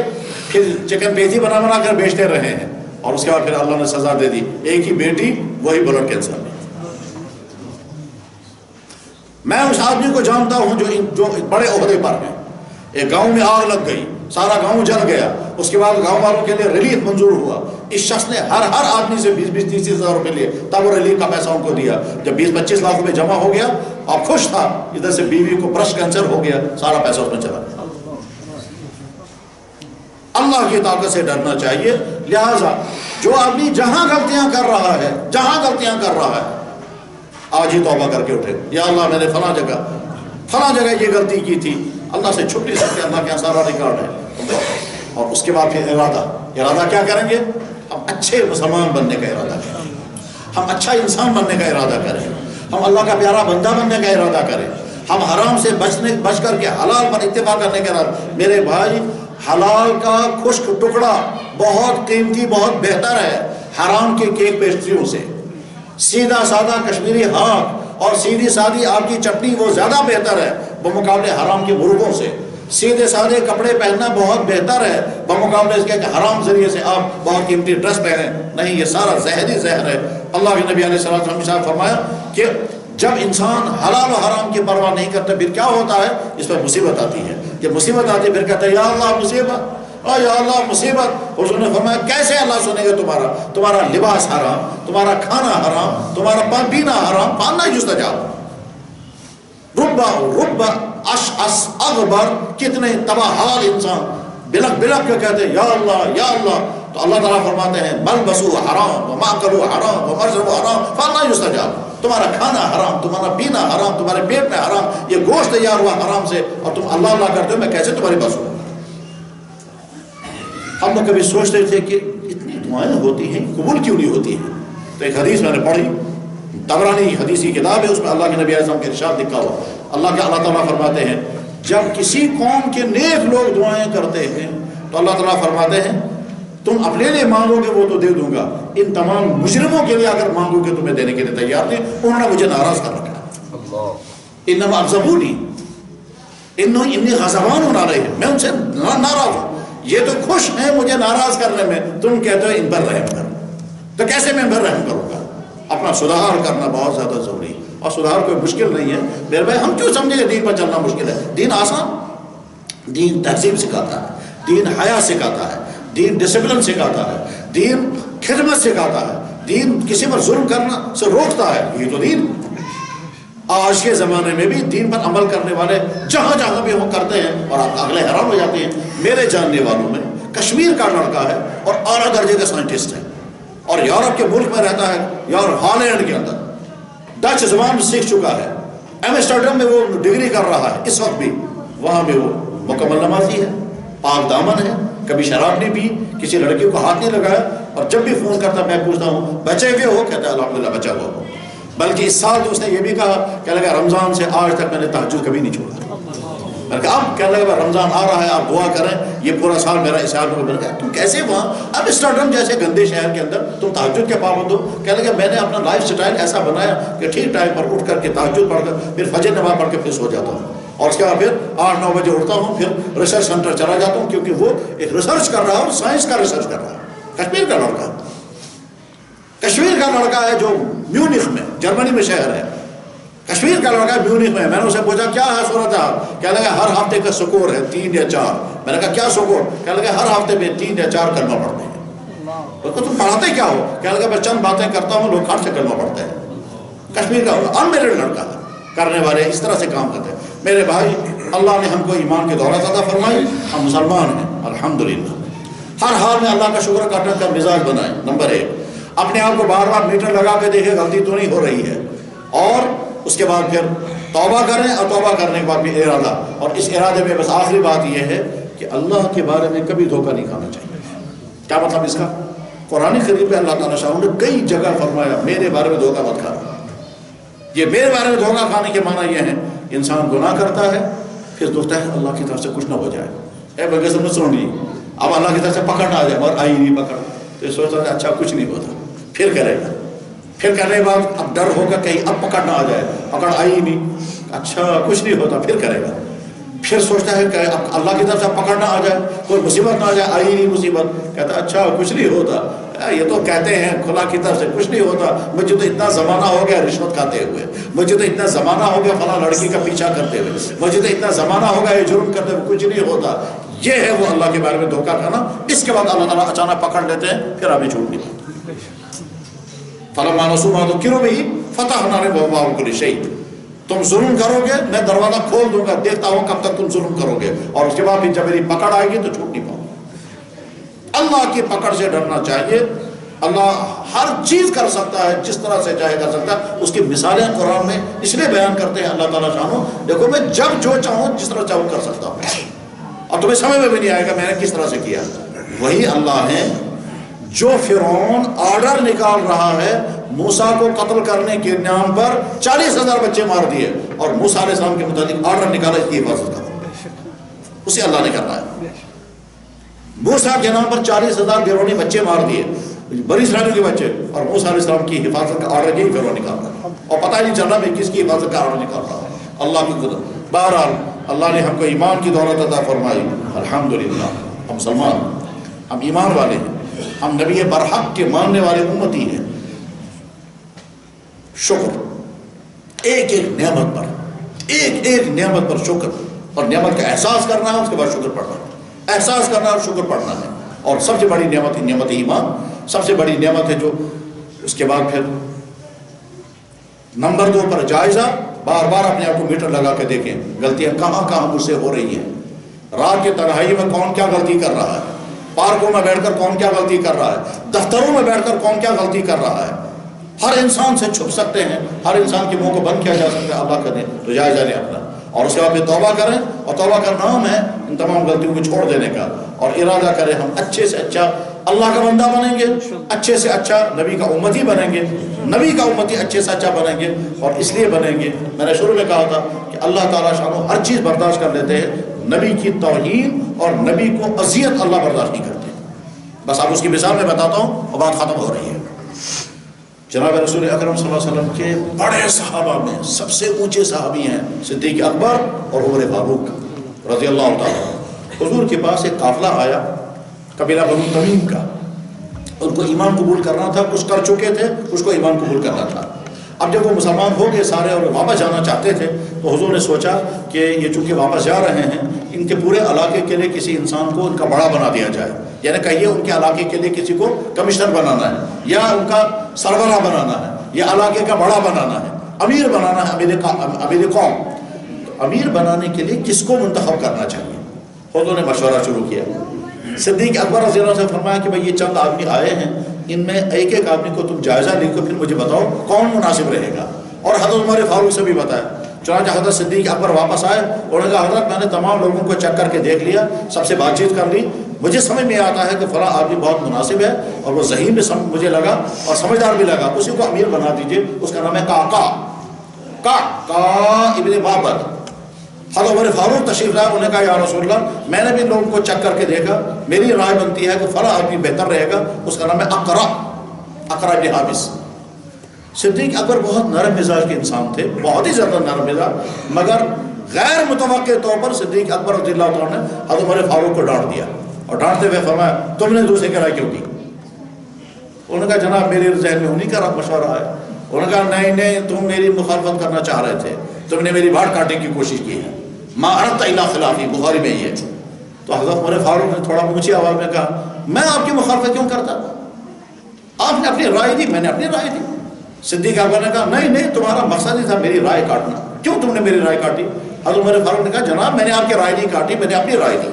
پھر چکن پیٹی بنا کر بیچتے رہے ہیں، اور اس کے بعد پھر اللہ نے سزا دے دی، ایک ہی بیٹی، وہی بلڈ کینسر میں۔ میں اس آدمی کو جانتا ہوں جو بڑے عہدے پر ہیں، ایک گاؤں میں آگ لگ گئی، سارا گاؤں جل گیا، اس کے بعد گاؤں والوں کے لیے ریلیف منظور ہوا، اس شخص نے ہر آدمی سے 20-30 ہزار روپے لیے، تب وہ ریلیف کا پیسہ ان کو دیا۔ جب 20-25 لاکھ روپے جمع ہو گیا اور خوش تھا، ادھر سے بیوی کو برسٹ کینسر ہو گیا، سارا پیسہ اس میں چلا گیا۔ اللہ کی طاقت سے ڈرنا چاہیے۔ لہذا جو آدمی جہاں غلطیاں کر رہا ہے آج ہی توبہ کر کے اٹھے، یا اللہ میں نے فلاں جگہ یہ غلطی کی تھی، اللہ سے چھپ نہیں سکتے، اللہ کے یہاں سارا ریکارڈ ہے۔ اور اس کے بعد پھر ارادہ کیا کریں گے؟ ہم اچھے مسلمان بننے کا ارادہ کریں، ہم اچھا انسان بننے کا ارادہ کریں، ہم اللہ کا پیارا بندہ بننے کا ارادہ کریں، ہم حرام سے بچ کر کے حلال پر اتفاق کرنے کا ارادہ۔ میرے بھائی، حلال کا خشک ٹکڑا بہت قیمتی، بہت بہتر ہے حرام کے کیک پیسٹریوں سے۔ سیدھا سادہ کشمیری ہاک اور سیدھی سادی آپ کی چٹنی وہ زیادہ بہتر ہے بمقابلے حرام کے مرغوں سے۔ سیدھے سادے کپڑے پہننا بہت بہتر ہے بمقابلے اس کے کہ حرام ذریعے سے آپ بہت قیمتی ڈریس پہنیں۔ نہیں، یہ سارا زہر ہے۔ اللہ کے نبی علیہ السلام نے فرمایا کہ جب انسان حلال و حرام کی پرواہ نہیں کرتا پھر کیا ہوتا ہے؟ اس پر مصیبت آتی ہے۔ جب مصیبت آتی ہے پھر کہتا ہے یا اللہ مصیبت، اور یا اللہ مصیبت۔ حضور نے فرمایا کیسے اللہ سنے گا؟ تمہارا لباس حرام، تمہارا کھانا حرام، تمہارا پینا حرام، پانا یستجاب۔ رب اشعث اغبر، کتنے تباہ حال انسان بلک کے کہتے ہیں یا اللہ، تو اللہ تعالیٰ فرماتے ہیں ملبسو حرام وماکلو حرام ومشربو حرام فانا یستجاب۔ تمہارا کھانا حرام، تمہارا پینا حرام، تمہارے پیٹ میں حرام، یہ گوشت تیار ہوا حرام سے، اور تم اللہ کرتے ہو، میں کیسے تمہاری بات سنوں؟ ہم لوگ کبھی سوچتے تھے کہ اتنی دعائیں ہوتی ہیں، قبول کیوں نہیں ہوتی ہیں؟ تو ایک حدیث میں نے پڑھی، طبرانی حدیثی کتاب ہے، اس میں اللہ کے نبی علیہ السلام کے ارشاد لکھا ہوا، اللہ تعالیٰ فرماتے ہیں جب کسی قوم کے نیک لوگ دعائیں کرتے ہیں تو اللہ تعالیٰ فرماتے ہیں تم اپنے لیے مانگو گے وہ تو دے دوں گا، ان تمام مجرموں کے لیے اگر مانگو گے تمہیں دینے کے لیے تیار نہیں، انہوں نے مجھے ناراض کر رکھا۔ انما عذبونی انی غضبان علیہم، میں ان سے ناراض ہوں، یہ تو خوش ہیں مجھے ناراض کرنے میں، تم کہتے ہو ان پر رحم کر، تو کیسے میں ان پر رحم کروں گا؟ اپنا سدھار کرنا بہت زیادہ ضروری ہے، اور سدھار کوئی مشکل نہیں ہے میرے بھائی۔ ہم کیوں سمجھیں کہ دین پر چلنا مشکل ہے؟ دین آسان، دین تہذیب سکھاتا ہے، دین حیا سکھاتا ہے، دین ڈسپلن سکھاتا ہے، دین خدمت سکھاتا ہے، دین کسی پر ظلم کرنا سے روکتا ہے، یہ تو دین۔ آج کے زمانے میں بھی دین پر عمل کرنے والے جہاں بھی ہم کرتے ہیں اور آپ اگلے حیران ہو جاتے ہیں۔ میرے جاننے والوں میں کشمیر کا لڑکا ہے اور اعلیٰ درجے کا سائنٹسٹ ہے، اور یورپ کے ملک میں رہتا ہے، ہالینڈ کے اندر ڈچ زبان سیکھ چکا ہے، ایمسٹرڈم میں وہ ڈگری کر رہا ہے اس وقت بھی، وہاں بھی وہ مکمل نمازی ہے، پاک دامن ہے، کبھی شراب نہیں پی، کسی لڑکی کو ہاتھ نہیں لگایا، اور جب بھی فون کرتا میں پوچھتا ہوں بچے ہوئے ہو؟ کہتا ہے الحمدللہ بچا ہوا ہو۔ بلکہ اس سال تو اس نے یہ بھی کہا کہ لگا رمضان سے آج تک میں نے تہجد کبھی نہیں چھوڑا۔ میں نے کہا اب کہنے لگا رمضان آ رہا ہے آپ دعا کریں، یہ پورا سال میرا اس حال میں کہا تم کیسے وہاں اب اسٹارڈم جیسے گندے شہر کے اندر تم تہجد کے پابند ہو؟ کہنے لگا میں نے اپنا لائف سٹائل ایسا بنایا کہ ٹھیک ٹائم پر اٹھ کر کے تہجد پڑھ کر پھر فجر نماز پڑھ کے پھر سو جاتا ہوں، اور اس کے بعد پھر 8-9 بجے اٹھتا ہوں، پھر ریسرچ سینٹر چلا جاتا ہوں، کیونکہ وہ ایک ریسرچ کر رہا ہے اور سائنس کا ریسرچ کر رہا ہے۔ کشمیر کا لڑکا ہے جو میونخ میں، جرمنی میں شہر ہے، کشمیر کا لڑکا ہے میونخ میں۔ میں نے اسے پوچھا کیا ہے صورتحال؟ کہنے لگا ہر ہفتے کا سکور ہے 3 یا 4۔ میں نے کہا کیا سکور؟ کہنے لگا ہر ہفتے میں 3 یا 4 کلمہ پڑھتے ہیں۔ تم پڑھاتے کیا ہو؟ کہنے لگا میں چند باتیں کرتا ہوں، لوگ 8 سے کلمہ پڑھتے ہیں۔ کشمیر کا انمیرڈ لڑکا ہے، کرنے والے اس طرح سے کام کرتے ہیں۔ میرے بھائی، اللہ نے ہم کو ایمان کی دولت عطا فرمائی، ہم مسلمان ہیں الحمدللہ۔ ہر حال میں اللہ کا شکر کرنے کا مزاج بنائیں۔ نمبر 1، اپنے آپ کو بار بار میٹر لگا کے دیکھیں غلطی تو نہیں ہو رہی ہے، اور اس کے بعد پھر توبہ کریں، اور توبہ کرنے کے بعد بھی ارادہ، اور اس ارادے میں بس آخری بات یہ ہے کہ اللہ کے بارے میں کبھی دھوکہ نہیں کھانا چاہیے۔ کیا مطلب اس کا؟ قرآن کریم میں اللہ تعالیٰ شاہ نے کئی جگہ فرمایا میرے بارے میں دھوکہ مت کھانا۔ یہ میرے بارے میں دھوکہ کھانے کے معنی یہ ہے انسان گناہ کرتا ہے پھر سوچتا ہے اللہ کی طرف سے کچھ نہ ہو جائے، اے بھائی سب نے سن لی، اب اللہ کی طرف سے پکڑ نہ آ جائے، اور آئی نہیں پکڑ، تو سوچتا ہے اچھا کچھ نہیں ہوتا، پھر کرے گا، پھر کرنے کے بعد اب ڈر ہوگا کہیں اب پکڑ نہ آ جائے، پکڑ آئی نہیں، اچھا کچھ نہیں ہوتا، پھر کرے گا، پھر سوچتا ہے کہ اب اللہ کی طرف سے پکڑ نہ آ جائے، کوئی مصیبت نہ آ جائے، آئی نہیں مصیبت، کہتا ہے اچھا کچھ نہیں ہوتا، یہ تو کہتے ہیں کھلا کی طرف سے کچھ نہیں ہوتا، مجھے تو اتنا زمانہ ہو گیا رشوت کھاتے ہوئے، مجھے تو اتنا زمانہ ہو گیا فلاں لڑکی کا پیچھا کرتے ہوئے، مجھے تو اتنا زمانہ ہو گیا یہ جرم کرتے ہوئے، کچھ نہیں ہوتا. یہ ہے وہ اللہ کے بارے میں دھوکہ کھانا. اس کے بعد اللہ تعالیٰ اچانک پکڑ لیتے ہیں، پھر ابھی جھوٹ نہیں بولتے. فَلَمَّا نَسُوا مَا ذُكِّرُوا بِهِ فَتَحْنَا عَلَيْهِمْ أَبْوَابَ كُلِّ شَيْءٍ. تم ظلم کرو گے میں دروازہ کھول دوں گا، دیکھتا ہوں کب تک تم ظلم کرو گے، اور اس کے بعد جب میری پکڑ آئے گی تو چھوٹ نہیں پاؤں. اللہ کی پکڑ سے ڈرنا چاہیے. اللہ ہر چیز کر سکتا ہے، جس طرح سے چاہے کر سکتا ہے. اس کی مثالیں قرآن میں اس لیے بیان کرتے ہیں اللہ تعالیٰ شانو، دیکھو میں جب جو چاہوں جس طرح چاہوں کر سکتا ہوں، اور تمہیں سمجھ میں بھی نہیں آئے گا میں نے کس طرح سے کیا. وہی اللہ ہے جو فرعون آرڈر نکال رہا ہے موسیٰ کو قتل کرنے کے نام پر 40,000 بچے مار دیے، اور موسیٰ علیہ السلام کے متعلق آرڈر نکالا اس کی حفاظت کرو. اسے اللہ نے کرنا ہے. موسیٰ کے نام پر 40,000 بیرونی بچے مار دیے، بنی اسرائیل کے بچے، اور موسیٰ علیہ السلام کی حفاظت کا آرڈر یہی فرعون نکال رہا ہے، اور پتہ ہی نہیں چل رہا میں کس کی حفاظت کا آرڈر نکال رہا ہے. اللہ کی قدرت. بہرحال اللہ نے ہم کو ایمان کی دولت عطا فرمائی، الحمدللہ. ہم مسلمان، ہم ایمان والے ہیں، ہم نبی برحق کے ماننے والے امتی ہیں. شکر ایک ایک نعمت پر، ایک ایک نعمت پر شکر، اور نعمت کا احساس کرنا ہے، اس کے بعد شکر پڑھنا ہے. احساس کرنا اور شکر پڑھنا ہے. اور سب سے بڑی نعمت نعمت ایمان، سب سے بڑی نعمت ہے جو اس کے بعد پھر نمبر 2 پر جائزہ. بار بار اپنے آپ کو میٹر لگا کے دیکھیں غلطیاں کہاں کہاں مجھ سے ہو رہی ہیں. رات کے تنہائی میں کون کیا غلطی کر رہا ہے، پارکوں میں بیٹھ کر کون کیا غلطی کر رہا ہے، دفتروں میں بیٹھ کر کون کیا غلطی کر رہا ہے. ہر انسان سے چھپ سکتے ہیں، ہر انسان کے منہ کو بند کیا جا سکتا ہے. اللہ کرے تو جائزہ لیں اپنا، اور اس کے بعد پھر توبہ کریں. اور توبہ کا نام ہے ان تمام غلطیوں کو چھوڑ دینے کا، اور ارادہ کریں ہم اچھے سے اچھا اللہ کا بندہ بنیں گے، اچھے سے اچھا نبی کا امتی بنیں گے، نبی کا امتی اچھے سے اچھا بنیں گے. اور اس لیے بنیں گے، میں نے شروع میں کہا تھا کہ اللہ تعالیٰ شانو ہر چیز برداشت کر لیتے ہیں، نبی کی توہین اور نبی کو اذیت اللہ برداشت نہیں کرتے. بس اب اس کی مثال میں بتاتا ہوں اور بات ختم ہو رہی ہے. جناب رسول اکرم صلی اللہ علیہ وسلم کے بڑے صحابہ میں سب سے اونچے صحابی ہیں صدیق اکبر اور عمر فاروق رضی اللہ تعالیٰ. حضور کے پاس ایک قافلہ آیا قبیلہ بنو تمیم کا. ان کو ایمان قبول کرنا تھا، کچھ کر چکے تھے، کچھ کو ایمان قبول کرنا تھا. اب جب وہ مسلمان ہو گئے سارے اور واپس جانا چاہتے تھے تو حضور نے سوچا کہ یہ چونکہ واپس جا رہے ہیں ان کے پورے علاقے کے لیے کسی انسان کو ان کا بڑا بنا دیا جائے، یعنی کہیے ان کے علاقے کے لیے کسی کو کمشنر بنانا ہے، یا ان کا سربراہ بنانا ہے، یا علاقے کا بڑا بنانا ہے، امیر بنانا ہے، امیر قوم. تو امیر بنانے کے لیے کس کو منتخب کرنا چاہیے؟ حضور نے مشورہ شروع کیا. صدیق اکبر رضی اللہ عنہ سے فرمایا کہ بھائی یہ چند آدمی آئے ہیں، ان میں ایک ایک آدمی کو تم جائزہ لکھو پھر مجھے بتاؤ کون مناسب رہے گا. اور حضرت عمر فاروق سے بھی بتایا. چنانچہ حضرت صدیق اکبر واپس آئے، انہوں نے کہا حضرت میں نے تمام لوگوں کو چیک کر کے دیکھ لیا، سب سے بات چیت کر لی، مجھے سمجھ میں آتا ہے کہ فلاں آدمی بہت مناسب ہے، اور وہ ذہین بھی مجھے لگا اور سمجھدار بھی لگا، اسی کو امیر بنا دیجئے. اس کا نام ہے کا ابن بابر. حضرت عمر فاروق تشریف لائے، انہوں نے کہا یا رسول اللہ میں نے بھی لوگوں کو چیک کر کے دیکھا، میری رائے بنتی ہے کہ فلاں آدمی بہتر رہے گا، اس کا نام ہے اقرا ابن حابس. صدیق اکبر بہت نرم مزاج کے انسان تھے، بہت ہی زیادہ نرم مزاج، مگر غیر متوقع طور پر صدیق اکبر رضی اللہ عنہ نے حضرت عمر فاروق کو ڈانٹ دیا، اور ڈانٹتے ہوئے فرمایا تم نے دوسرے کی رائے کیوں کی؟ انہوں نے کہا جناب میرے ذہن میں انہیں کا مشورہ ہے. انہوں نے کہا نہیں تم میری مخالفت کرنا چاہ رہے تھے، تم نے میری بات کاٹنے کی کوشش کی ہے. ما اردت الا خلافی، بخاری میں یہ. تو حضرت عمر فاروق نے تھوڑا اونچی آواز میں کہا میں آپ کی مخالفت کیوں کرتا؟ آپ نے اپنی رائے دی، میں نے اپنی رائے دی. صدیق اکبر نے کہا نہیں تمہارا مقصد ہی تھا میری رائے کاٹنا، کیوں تم نے میری رائے کاٹی؟ حضرت عمر فاروق نے کہا جناب میں نے آپ کی رائے نہیں کاٹی، میں نے اپنی رائے دی.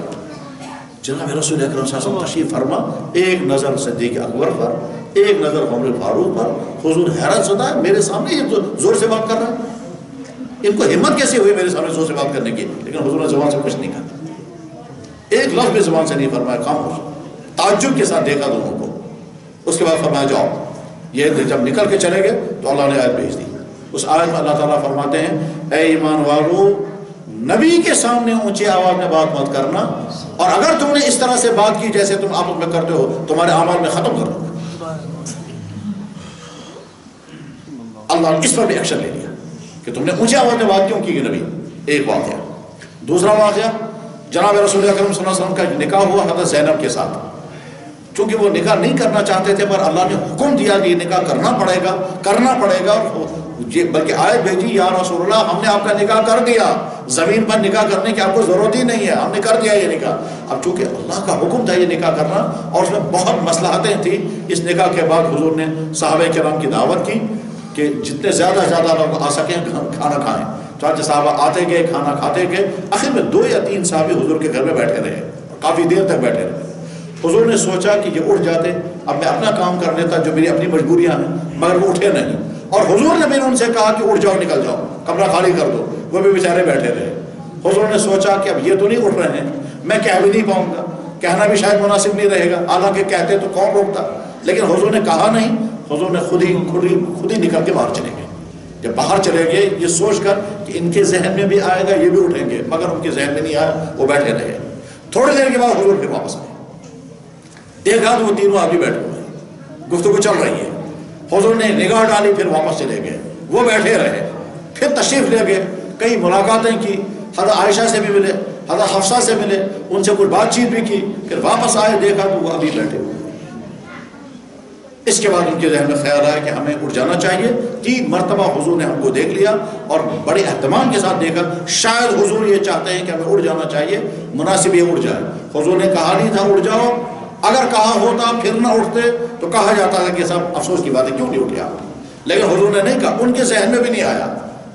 جناب رسول اکرم صلی اللہ علیہ وسلم تشریف فرما، ایک نظر صدیق اکبر پر، ایک نظر عمر فاروق پر. حضور حیرت زدہ ہے، میرے سامنے یہ زور سے بات کر رہا ہے، ان کو ہمت کیسے ہوئی میرے سامنے زور سے بات کرنے کی؟ لیکن حضور نے زبان سے کچھ نہیں کہا، ایک لفظ بھی زبان سے نہیں فرمایا، خاموش. تعجب کے ساتھ دیکھا دونوں کو. اس کے بعد فرمایا جاؤ. یہ جب نکل کے چلے گئے تو اللہ نے آیت بھیج دی. اس آیت میں اللہ تعالیٰ فرماتے ہیں اے ایمان والو نبی کے سامنے اونچی آواز میں بات مت کرنا، اور اگر تم نے اس طرح سے بات کی جیسے تم آپس میں کرتے ہو تمہارے اعمال میں ختم کر دوں گا. اللہ نے اس پر بھی ایکشن لے لیا کہ تم نے اونچی آواز میں بات کیوں کی نبی. ایک واقعہ. دوسرا واقعہ جناب رسول اکرم صلی اللہ علیہ وسلم کا نکاح ہوا حضرت زینب کے ساتھ. چونکہ وہ نکاح نہیں کرنا چاہتے تھے، پر اللہ نے حکم دیا کہ یہ نکاح کرنا پڑے گا، بلکہ آیت بھیجی یا رسول اللہ ہم نے آپ کا نکاح کر دیا، زمین پر نکاح کرنے کی آپ کو ضرورت ہی نہیں ہے، ہم نے کر دیا یہ نکاح۔ اب چونکہ اللہ کا حکم تھا یہ نکاح کرنا، اور اس میں بہت مصلحتیں تھیں، اس نکاح کے بعد حضور نے صحابہ کرام کی دعوت کی کہ جتنے زیادہ لوگ آ سکیں کھانا کھائیں۔ چنانچہ صحابہ آتے گئے، کھانا کھاتے گئے، آخر میں 2 یا 3 صحابی حضور کے گھر میں بیٹھے رہے، کافی دیر تک بیٹھے رہے۔ حضور نے سوچا کہ یہ اٹھ جاتے، اب میں اپنا کام کر لیتا جو میری اپنی مجبوریاں ہیں، مگر وہ اٹھے نہیں، اور حضور نے بھی ان سے کہا کہ اٹھ جاؤ، نکل جاؤ، کمرہ خالی کر دو، وہ بھی بیچارے بیٹھے رہے۔ حضور نے سوچا کہ اب یہ تو نہیں اٹھ رہے ہیں، میں کہہ بھی نہیں پاؤں گا، کہنا بھی شاید مناسب نہیں رہے گا، حالانکہ کہتے تو کون روکتا، لیکن حضور نے کہا نہیں، حضور نے خود ہی نکل کے باہر چلے گئے۔ جب باہر چلے گئے یہ سوچ کر کہ ان کے ذہن میں بھی آئے گا، یہ بھی اٹھیں گے، مگر ان کے ذہن میں نہیں آیا، وہ بیٹھے رہے۔ تھوڑی دیر کے بعد حضور پھر واپس آئے، دیکھا تو وہ تینوں آدمی بیٹھے ہوئے ہیں، گفتگو چل رہی ہے۔ حضور نے نگاہ ڈالی، پھر واپس چلے گئے، وہ بیٹھے رہے، پھر تشریف لے گئے، کئی ملاقاتیں کی، حضرت عائشہ سے بھی ملے، حضرت حفصہ سے ملے، ان سے کچھ بات چیت بھی کی، پھر واپس آئے، دیکھا تو وہ ابھی بیٹھے ہوئے۔ اس کے بعد ان کے ذہن میں خیال آیا کہ ہمیں اٹھ جانا چاہیے۔ 3 مرتبہ حضور نے ہم کو دیکھ لیا اور بڑے اہتمام کے ساتھ دیکھا، شاید حضور یہ چاہتے ہیں کہ ہمیں اٹھ جانا چاہیے، مناسب یہ اٹھ جائے۔ حضور نے کہا نہیں تھا اٹھ جاؤ، اگر کہا ہوتا پھر نہ اٹھتے تو کہا جاتا تھا کہ صاحب افسوس کی بات ہے کیوں نہیں اٹھے آپ، لیکن حضور نے نہیں کہا، ان کے ذہن میں بھی نہیں آیا۔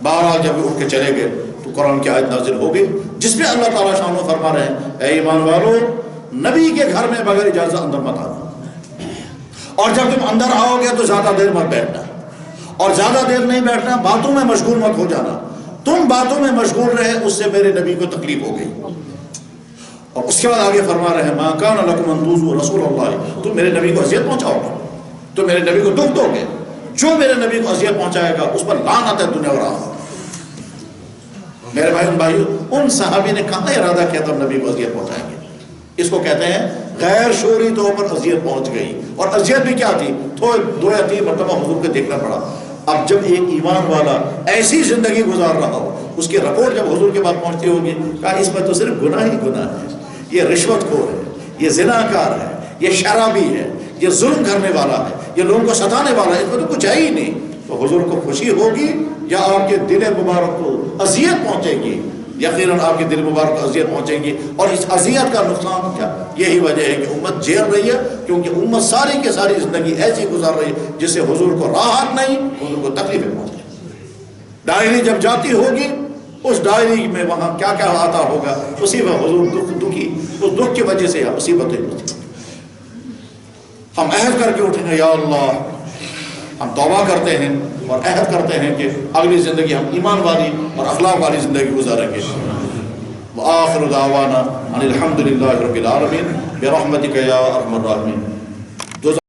بہرحال جب وہ اٹھ کے چلے گئے تو قرآن کی آیت نازل ہو گئی جس میں اللہ تعالیٰ شان و فرما رہے ہیں، اے ایمان والو، نبی کے گھر میں بغیر اجازت اندر مت آنا، اور جب تم اندر آؤ گے تو زیادہ دیر مت بیٹھنا، اور زیادہ دیر نہیں بیٹھنا، باتوں میں مشغول مت ہو جانا، تم باتوں میں مشغول رہے اس سے میرے نبی کو تکلیف ہو گئی۔ اور اس کے بعد آگے فرما رہے ہیں، ما کان لکم ان تؤذوا رسول اللہ، تم میرے نبی کو اذیت پہنچاؤ گے، تم میرے نبی کو دکھ دو گے، جو میرے نبی کو اذیت پہنچائے گا اس پر لعنت ہے دنیا اور آخرت۔ میرے بھائیو، ان صحابی نے کہاں ارادہ کیا تھا نبی کو اذیت پہنچائیں گے؟ اس کو کہتے ہیں غیر شعوری طور پر اذیت پہنچ گئی، اور اذیت بھی کیا تھی؟ 2 یا 3 مرتبہ حضور کو دیکھنا پڑا۔ اب جب ایک ایمان والا ایسی زندگی گزار رہا ہو، اس کی رپورٹ جب حضور کے پاس پہنچتی ہوگی، کہا اس میں تو صرف گناہ ہی گناہ ہے، یہ رشوت خور ہے، یہ زناکار ہے، یہ شرابی ہے، یہ ظلم کرنے والا ہے، یہ لوگوں کو ستانے والا ہے، اس میں تو کچھ ہے ہی نہیں، تو حضور کو خوشی ہوگی یا آپ کے دل مبارک کو اذیت پہنچے گی؟ یقیناً آپ کے دل مبارک کو اذیت پہنچے گی، اور اس اذیت کا نقصان کیا؟ یہی وجہ ہے کہ امت جھیل رہی ہے، کیونکہ امت ساری کی ساری زندگی ایسی گزار رہی ہے جس سے حضور کو راحت نہیں، حضور کو تکلیفیں پہنچ رہی۔ ڈائری جب جاتی ہوگی، اس ڈائری میں وہاں کیا کیا آتا ہوگا، اسی میں حضور دکھی، اس دکھ کی وجہ سے مصیبتیں ہوتی۔ ہم عہد کر کے اٹھیں گے، یا اللہ، ہم توبہ کرتے ہیں اور عہد کرتے ہیں کہ اگلی زندگی ہم ایمان والی اور اخلاق والی زندگی گزاریں گے۔ وآخر دعوانا ان الحمد للہ رب العالمین برحمتک یا ارحم الراحمین۔